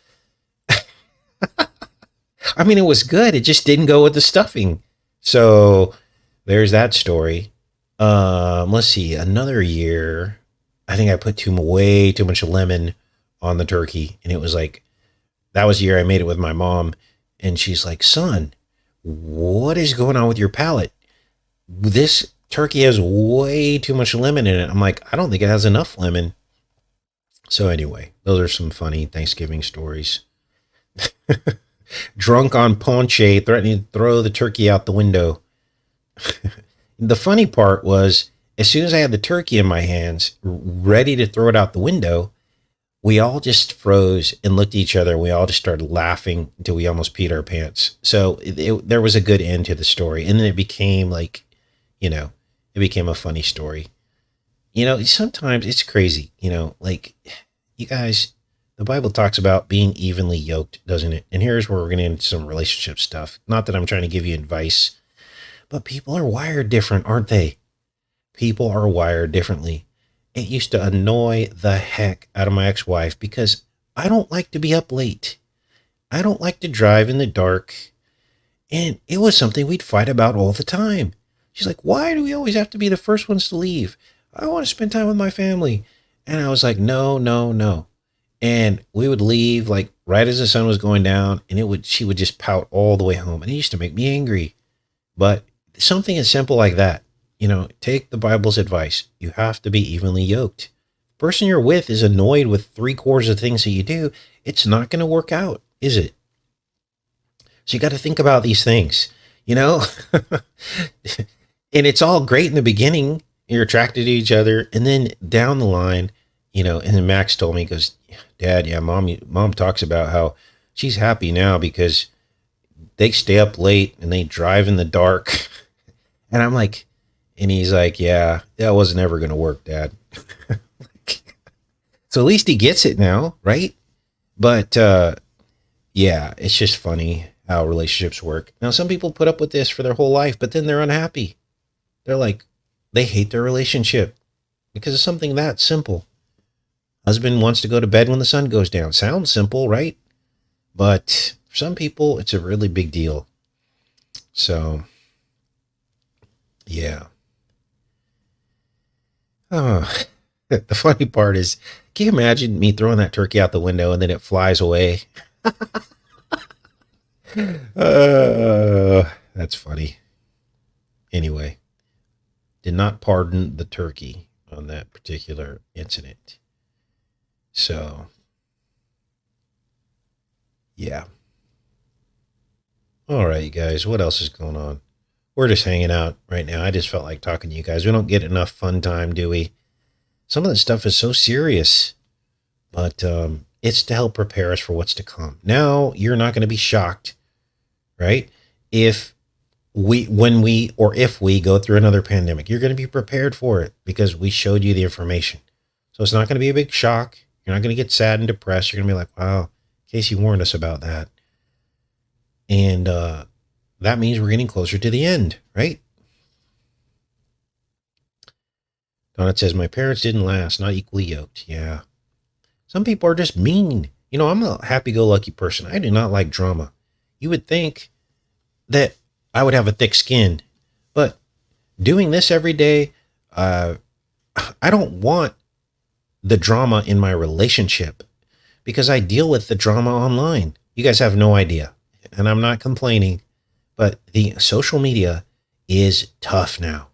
I mean, it was good. It just didn't go with the stuffing. So there's that story. Let's see. Another year, I think I put way too much lemon on the turkey. And it was like, that was the year I made it with my mom. And she's like, son, what is going on with your palate? This turkey has way too much lemon in it. I'm like, I don't think it has enough lemon. So anyway, those are some funny Thanksgiving stories. Drunk on ponche, threatening to throw the turkey out the window. The funny part was, as soon as I had the turkey in my hands, ready to throw it out the window, we all just froze and looked at each other. We all just started laughing until we almost peed our pants. So there was a good end to the story. And then it became like, it became a funny story. Sometimes it's crazy, like you guys, the Bible talks about being evenly yoked, doesn't it? And here's where we're getting into some relationship stuff. Not that I'm trying to give you advice, but people are wired different, aren't they? People are wired differently. It used to annoy the heck out of my ex-wife because I don't like to be up late. I don't like to drive in the dark. And it was something we'd fight about all the time. She's like, why do we always have to be the first ones to leave? I want to spend time with my family. And I was like, no. And we would leave like right as the sun was going down, and she would just pout all the way home. And it used to make me angry. But something as simple like that, take the Bible's advice. You have to be evenly yoked. The person you're with is annoyed with 3/4 of the things that you do. It's not going to work out, is it? So you got to think about these things, you know? And it's all great in the beginning. You're attracted to each other. And then down the line, and then Max told me, he goes, Dad, yeah, mom talks about how she's happy now because they stay up late and they drive in the dark. And I'm like, and he's like, yeah, that wasn't ever going to work, Dad. So at least he gets it now, right? But yeah, it's just funny how relationships work. Now, some people put up with this for their whole life, but then they're unhappy. They're like, they hate their relationship because of something that simple. Husband wants to go to bed when the sun goes down. Sounds simple, right? But for some people, it's a really big deal. So, yeah. Oh, the funny part is, can you imagine me throwing that turkey out the window and then it flies away? That's funny. Anyway, did not pardon the turkey on that particular incident. So, yeah. All right, you guys, what else is going on? We're just hanging out right now. I just felt like talking to you guys. We don't get enough fun time, do we? Some of the stuff is so serious, but it's to help prepare us for what's to come. Now, you're not going to be shocked, right? If we go through another pandemic, you're going to be prepared for it because we showed you the information. So it's not going to be a big shock. You're not going to get sad and depressed. You're going to be like, wow, Casey warned us about that. And that means we're getting closer to the end, right? Donut says, my parents didn't last, not equally yoked. Yeah. Some people are just mean. I'm a happy-go-lucky person. I do not like drama. You would think that I would have a thick skin, but doing this every day, I don't want the drama in my relationship because I deal with the drama online. You guys have no idea. And I'm not complaining, but the social media is tough now.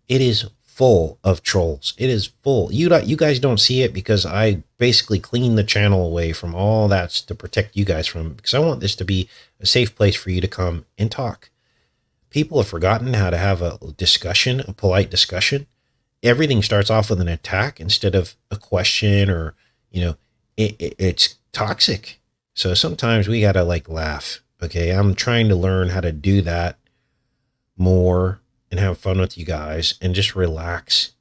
It is full of trolls. It is full. You guys don't see it because I basically clean the channel away from all that to protect you guys from, because I want this to be a safe place for you to come and talk. People have forgotten how to have a discussion, a polite discussion. Everything starts off with an attack instead of a question, or, it's toxic. So sometimes we got to laugh. Okay. I'm trying to learn how to do that more and have fun with you guys and just relax,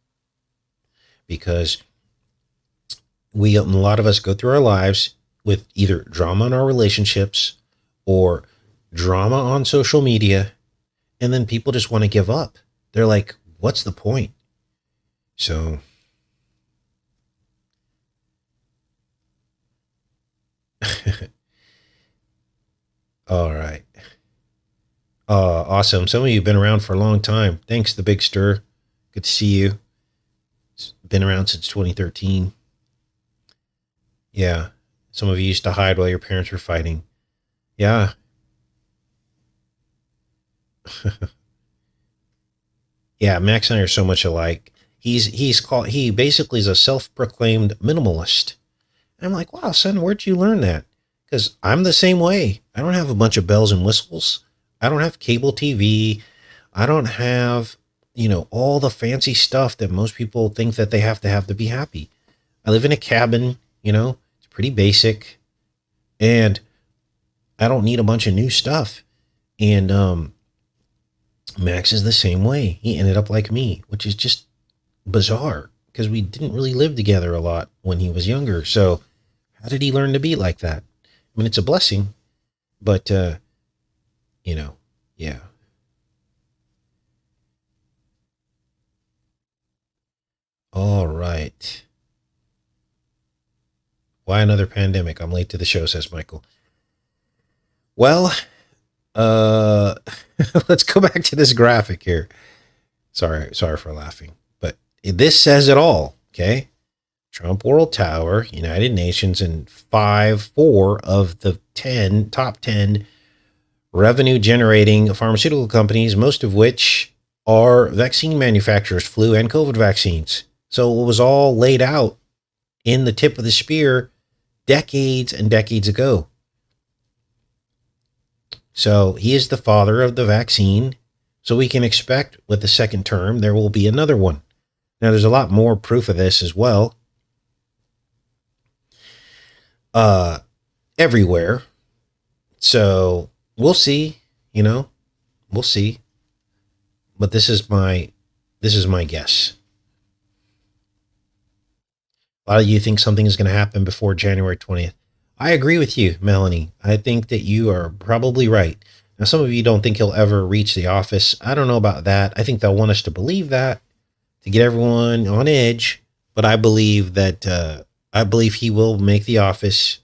because a lot of us go through our lives with either drama in our relationships or drama on social media. And then people just want to give up. They're like, what's the point? So all right. Awesome. Some of you have been around for a long time. Thanks, The Big Stir. Good to see you. It's been around since 2013. Yeah. Some of you used to hide while your parents were fighting. Yeah. Yeah, Max and I are so much alike. He basically is a self-proclaimed minimalist. And I'm like, wow, son, where'd you learn that? Because I'm the same way. I don't have a bunch of bells and whistles. I don't have cable TV. I don't have, all the fancy stuff that most people think that they have to be happy. I live in a cabin, it's pretty basic. And I don't need a bunch of new stuff. And Max is the same way. He ended up like me, which is just bizarre because we didn't really live together a lot when he was younger. So how did he learn to be like that? I mean, it's a blessing, but, yeah. All right. Why another pandemic? I'm late to the show, says Michael. Well, let's go back to this graphic here. Sorry for laughing, but this says it all. Okay. Trump World Tower, United Nations, and 4 of the top 10 revenue generating pharmaceutical companies, most of which are vaccine manufacturers, flu and COVID vaccines. So it was all laid out in the tip of the spear decades and decades ago. So he is the father of the vaccine. So we can expect with the second term, there will be another one. Now, there's a lot more proof of this as well. Everywhere. So we'll see, we'll see. But this is my guess. A lot of you think something is going to happen before January 20th. I agree with you, Melanie. I think that you are probably right. Now, some of you don't think he'll ever reach the office. I don't know about that. I think they'll want us to believe that to get everyone on edge. But I believe he will make the office.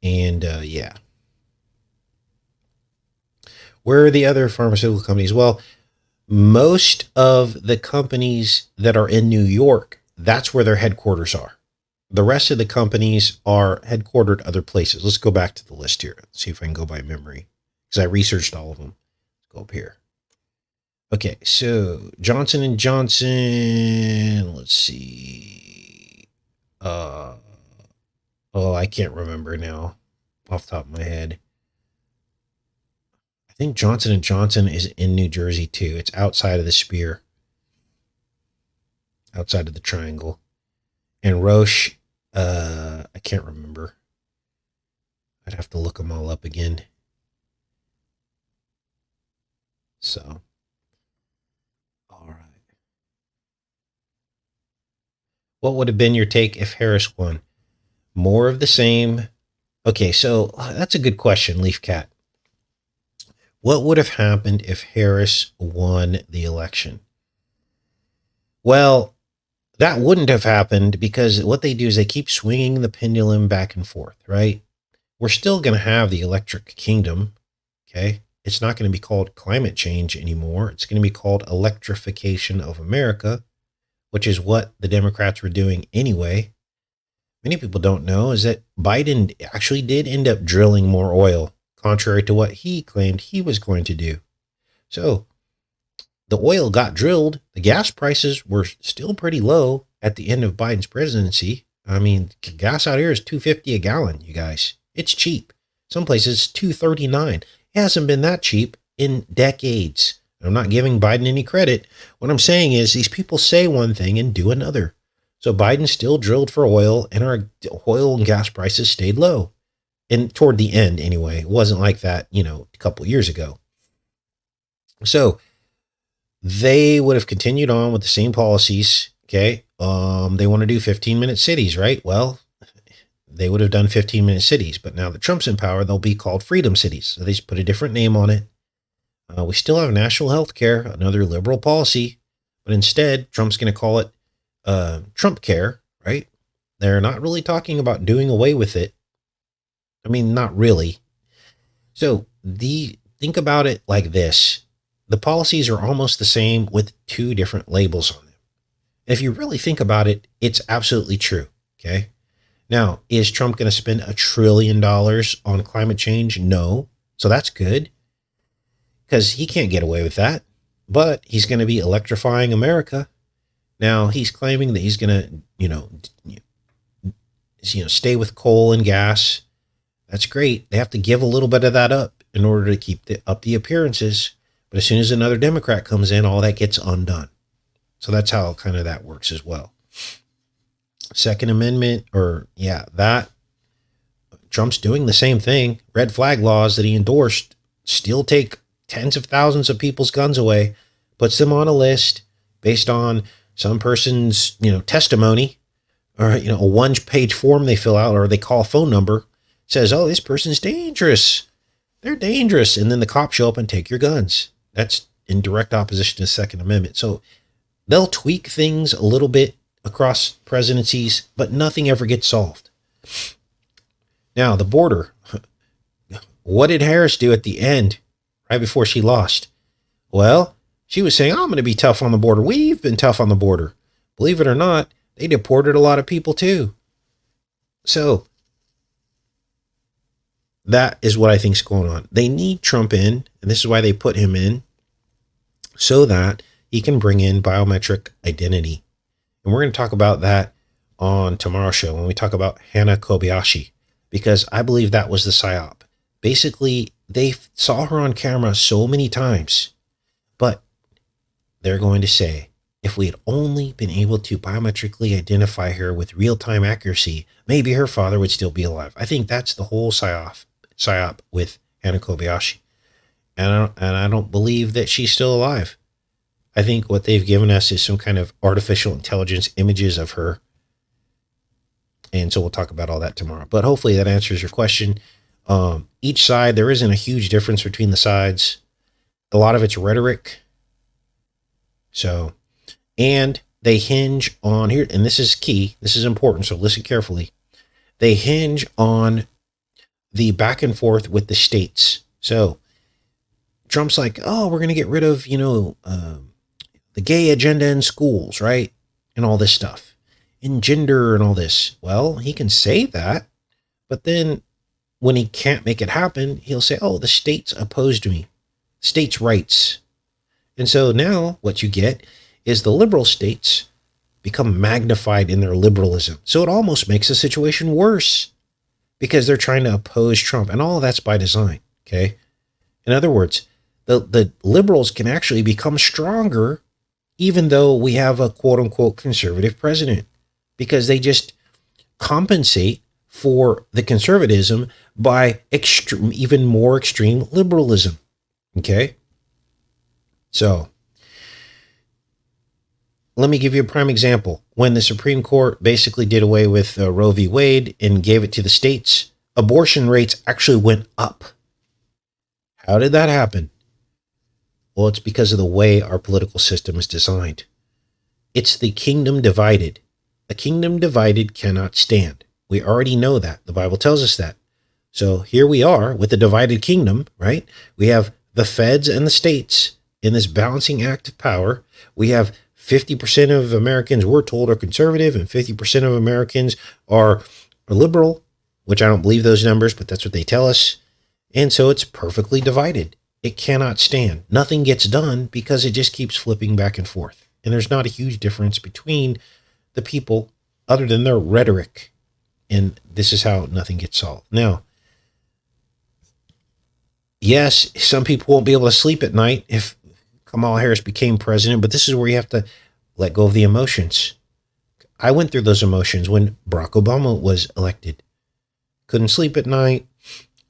And yeah. Where are the other pharmaceutical companies? Well, most of the companies that are in New York, that's where their headquarters are. The rest of the companies are headquartered other places. Let's go back to the list here. Let's see if I can go by memory because I researched all of them. Let's go up here. Okay, so Johnson and Johnson. Let's see. I can't remember now off the top of my head. I think Johnson and Johnson is in New Jersey too. It's outside of the spear, outside of the triangle. And Roche, I can't remember. I'd have to look them all up again. So, all right. What would have been your take if Harris won? More of the same. Okay, so that's a good question, Leaf Cat. What would have happened if Harris won the election? Well, that wouldn't have happened because what they do is they keep swinging the pendulum back and forth, right? We're still going to have the electric kingdom, okay? It's not going to be called climate change anymore. It's going to be called electrification of America, which is what the Democrats were doing anyway. Many people don't know is that Biden actually did end up drilling more oil, contrary to what he claimed he was going to do. So the oil got drilled. The gas prices were still pretty low at the end of Biden's presidency. I mean, gas out here is $2.50 a gallon, you guys. It's cheap. Some places $2.39. It hasn't been that cheap in decades. I'm not giving Biden any credit. What I'm saying is these people say one thing and do another. So Biden still drilled for oil, and our oil and gas prices stayed low. And toward the end, anyway, it wasn't like that, a couple of years ago. So they would have continued on with the same policies. Okay. They want to do 15-minute cities, right? Well, they would have done 15-minute cities, but now that Trump's in power, they'll be called freedom cities. So they just put a different name on it. We still have national health care, another liberal policy, but instead Trump's going to call it Trump care, right? They're not really talking about doing away with it. I mean, not really. So think about it like this. The policies are almost the same with two different labels on them. If you really think about it, it's absolutely true. Okay. Now, is Trump going to spend $1 trillion on climate change? No. So that's good because he can't get away with that, but he's going to be electrifying America. Now he's claiming that he's going to, stay with coal and gas. That's great. They have to give a little bit of that up in order to keep up the appearances. But as soon as another Democrat comes in, all that gets undone. So that's how kind of that works as well. Second Amendment, that Trump's doing the same thing. Red flag laws that he endorsed still take tens of thousands of people's guns away, puts them on a list based on some person's, testimony or, a 1-page form they fill out or they call a phone number, says, oh, this person's dangerous. They're dangerous. And then the cops show up and take your guns. That's in direct opposition to the Second Amendment. So they'll tweak things a little bit across presidencies, but nothing ever gets solved. Now, the border. What did Harris do at the end, right before she lost? Well, she was saying, I'm going to be tough on the border. We've been tough on the border. Believe it or not, they deported a lot of people too. So that is what I think is going on. They need Trump in, and this is why they put him in, so that he can bring in biometric identity. And we're going to talk about that on tomorrow's show when we talk about Hannah Kobayashi, because I believe that was the PSYOP. Basically, they saw her on camera so many times, but they're going to say, if we had only been able to biometrically identify her with real-time accuracy, maybe her father would still be alive. I think that's the whole psyop with Hana Kobayashi. And I don't believe that she's still alive. I think what they've given us is some kind of artificial intelligence images of her. And so we'll talk about all that tomorrow. But hopefully that answers your question. Each side, there isn't a huge difference between the sides. A lot of it's rhetoric. So, and they hinge on here, and this is key. This is important. So listen carefully. They hinge on the back and forth with the states. So Trump's like, oh, we're going to get rid of, the gay agenda in schools, right? And all this stuff, and gender and all this. Well, he can say that, but then when he can't make it happen, he'll say, oh, the states opposed me, states' rights. And so now what you get is the liberal states become magnified in their liberalism. So it almost makes the situation worse because they're trying to oppose Trump, and all of that's by design. Okay. In other words, the liberals can actually become stronger even though we have a quote unquote conservative president, because they just compensate for the conservatism by even more extreme liberalism. Okay. So let me give you a prime example. When the Supreme Court basically did away with Roe v. Wade and gave it to the states, abortion rates actually went up. How did that happen? Well, it's because of the way our political system is designed. It's the kingdom divided. A kingdom divided cannot stand. We already know that. The Bible tells us that. So here we are with the divided kingdom, right? We have the feds and the states in this balancing act of power. We have 50% of Americans, we're told, are conservative, and 50% of Americans are liberal, which I don't believe those numbers, but that's what they tell us. And so it's perfectly divided. It cannot stand. Nothing gets done because it just keeps flipping back and forth. And there's not a huge difference between the people other than their rhetoric. And this is how nothing gets solved. Now, yes, some people won't be able to sleep at night if Kamala Harris became president, but this is where you have to let go of the emotions. I went through those emotions when Barack Obama was elected. Couldn't sleep at night.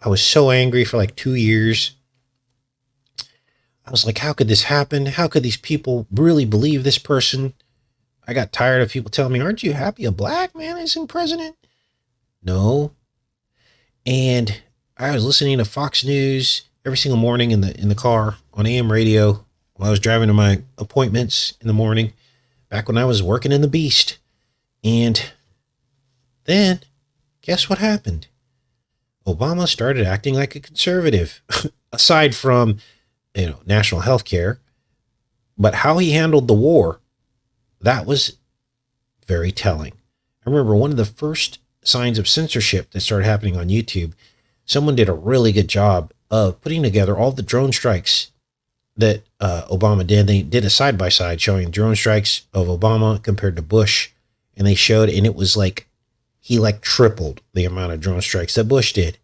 I was so angry for like 2 years. I was like, how could this happen? How could these people really believe this person? I got tired of people telling me, aren't you happy a black man isn't president? No. And I was listening to Fox News every single morning in the car on AM radio while I was driving to my appointments in the morning, back when I was working in the Beast. And then guess what happened? Obama started acting like a conservative, aside from, national health care, but how he handled the war, that was very telling. I remember one of the first signs of censorship that started happening on YouTube. Someone did a really good job of putting together all the drone strikes that Obama did. They did a side-by-side showing drone strikes of Obama compared to Bush. And they showed, and it was like, he like tripled the amount of drone strikes that Bush did.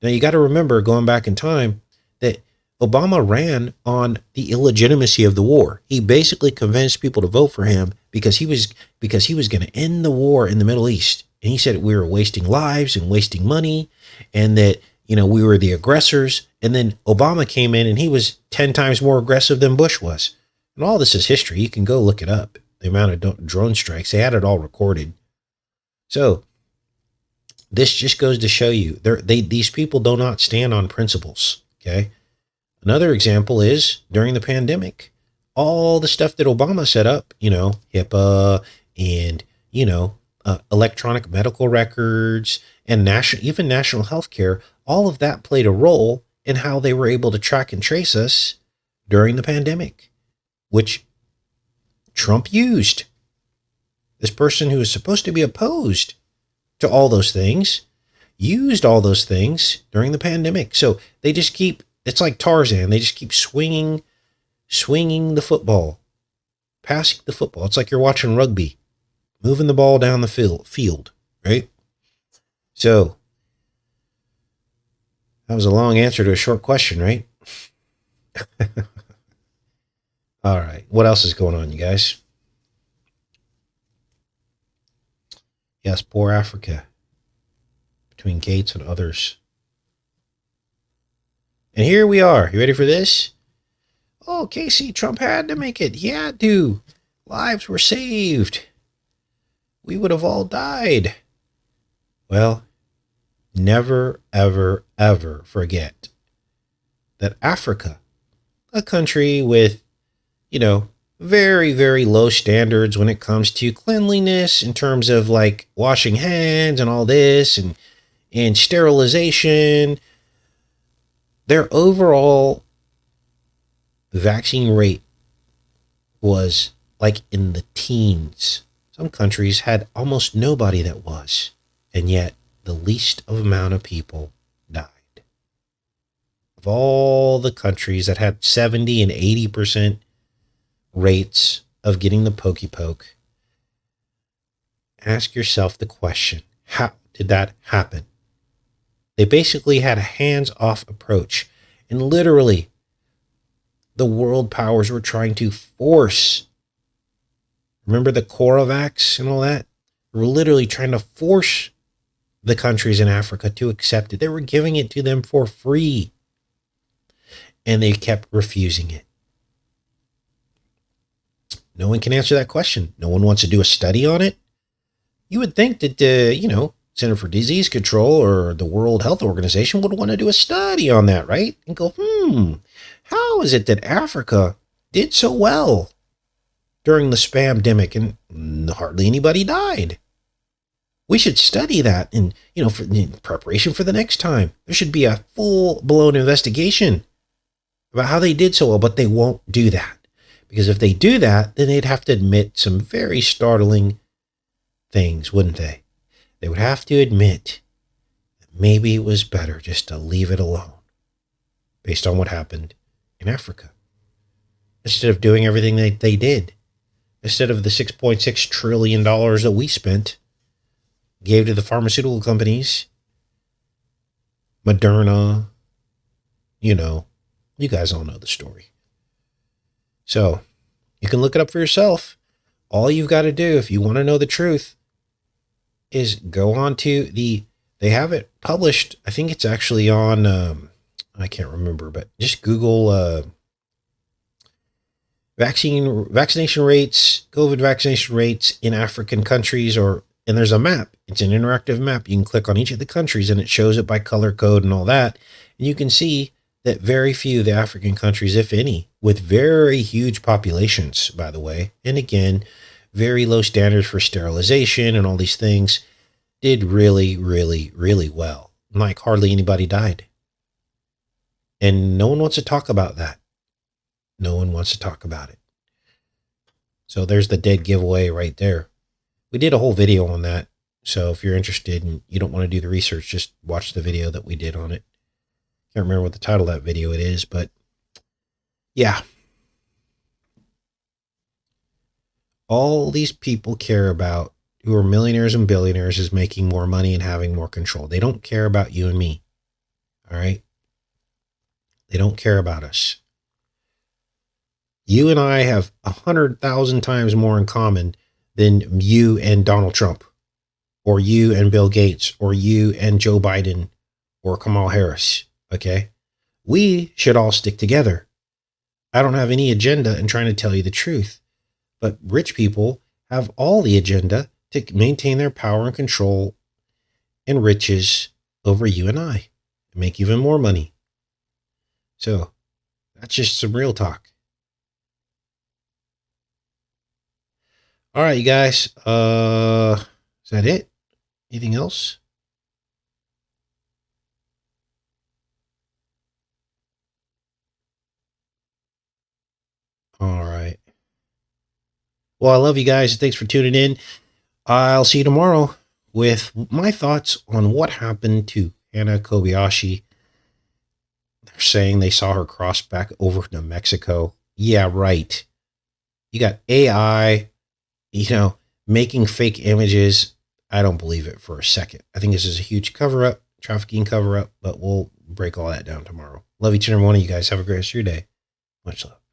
Now you got to remember, going back in time, that Obama ran on the illegitimacy of the war. He basically convinced people to vote for him because he was going to end the war in the Middle East. And he said we were wasting lives and wasting money, and that, we were the aggressors. And then Obama came in and he was 10 times more aggressive than Bush was. And all this is history. You can go look it up. The amount of drone strikes, they had it all recorded. So this just goes to show you these people do not stand on principles. Okay. Another example is during the pandemic, all the stuff that Obama set up, HIPAA and, electronic medical records and even national health care, all of that played a role in how they were able to track and trace us during the pandemic, which Trump used. This person who is supposed to be opposed to all those things used all those things during the pandemic. So they just it's like Tarzan. They just keep swinging the football, passing the football. It's like you're watching rugby, moving the ball down the field, right? So That was a long answer to a short question, right? All right. What else is going on, you guys? Yes, poor Africa, between Gates and others. And here we are. You ready for this? Oh, Casey, Trump had to make it. He had to. Lives were saved. We would have all died. Well, never, ever, ever forget that Africa, a country with, very, very low standards when it comes to cleanliness in terms of like washing hands and all this and sterilization, their overall vaccine rate was like in the teens. Some countries had almost nobody that was, and yet the least amount of people died. Of all the countries that had 70 and 80% rates of getting the pokey poke, ask yourself the question, how did that happen? They basically had a hands-off approach, and literally the world powers were trying to force, remember the Coravax and all that? They were literally trying to force the countries in Africa to accept it. They were giving it to them for free, and they kept refusing it. No one can answer that question. No one wants to do a study on it. You would think that, Center for Disease Control or the World Health Organization would want to do a study on that, right? And go, how is it that Africa did so well during the spamdemic and hardly anybody died? We should study that in preparation for the next time. There should be a full-blown investigation about how they did so well, but they won't do that. Because if they do that, then they'd have to admit some very startling things, wouldn't they? They would have to admit that maybe it was better just to leave it alone based on what happened in Africa. Instead of doing everything they did. Instead of the $6.6 trillion that we spent, gave to the pharmaceutical companies, Moderna, you guys all know the story. So you can look it up for yourself. All you've got to do if you want to know the truth is go on to they have it published. I think it's actually on, I can't remember, but just Google vaccination rates, COVID vaccination rates in African countries, and there's a map. It's an interactive map. You can click on each of the countries and it shows it by color code and all that. And you can see that very few of the African countries, if any, with very huge populations, by the way, and again, very low standards for sterilization and all these things, did really, really, really well. Like hardly anybody died. And no one wants to talk about that. No one wants to talk about it. So there's the dead giveaway right there. We did a whole video on that. So if you're interested and you don't want to do the research, just watch the video that we did on it. Can't remember what the title of that video it is, but yeah. All these people care about who are millionaires and billionaires is making more money and having more control. They don't care about you and me. All right. They don't care about us. You and I have 100,000 times more in common than you and Donald Trump, or you and Bill Gates, or you and Joe Biden, or Kamala Harris. Okay. We should all stick together. I don't have any agenda in trying to tell you the truth, but rich people have all the agenda to maintain their power and control and riches over you and I and make even more money. So that's just some real talk. All right, you guys. Is that it? Anything else? All right. Well, I love you guys. Thanks for tuning in. I'll see you tomorrow with my thoughts on what happened to Hannah Kobayashi. They're saying they saw her cross back over to Mexico. Yeah, right. You got AI, making fake images. I don't believe it for a second. I think this is a huge cover-up, trafficking cover-up, but we'll break all that down tomorrow. Love each and every one of you guys. Have a great rest of your day. Much love.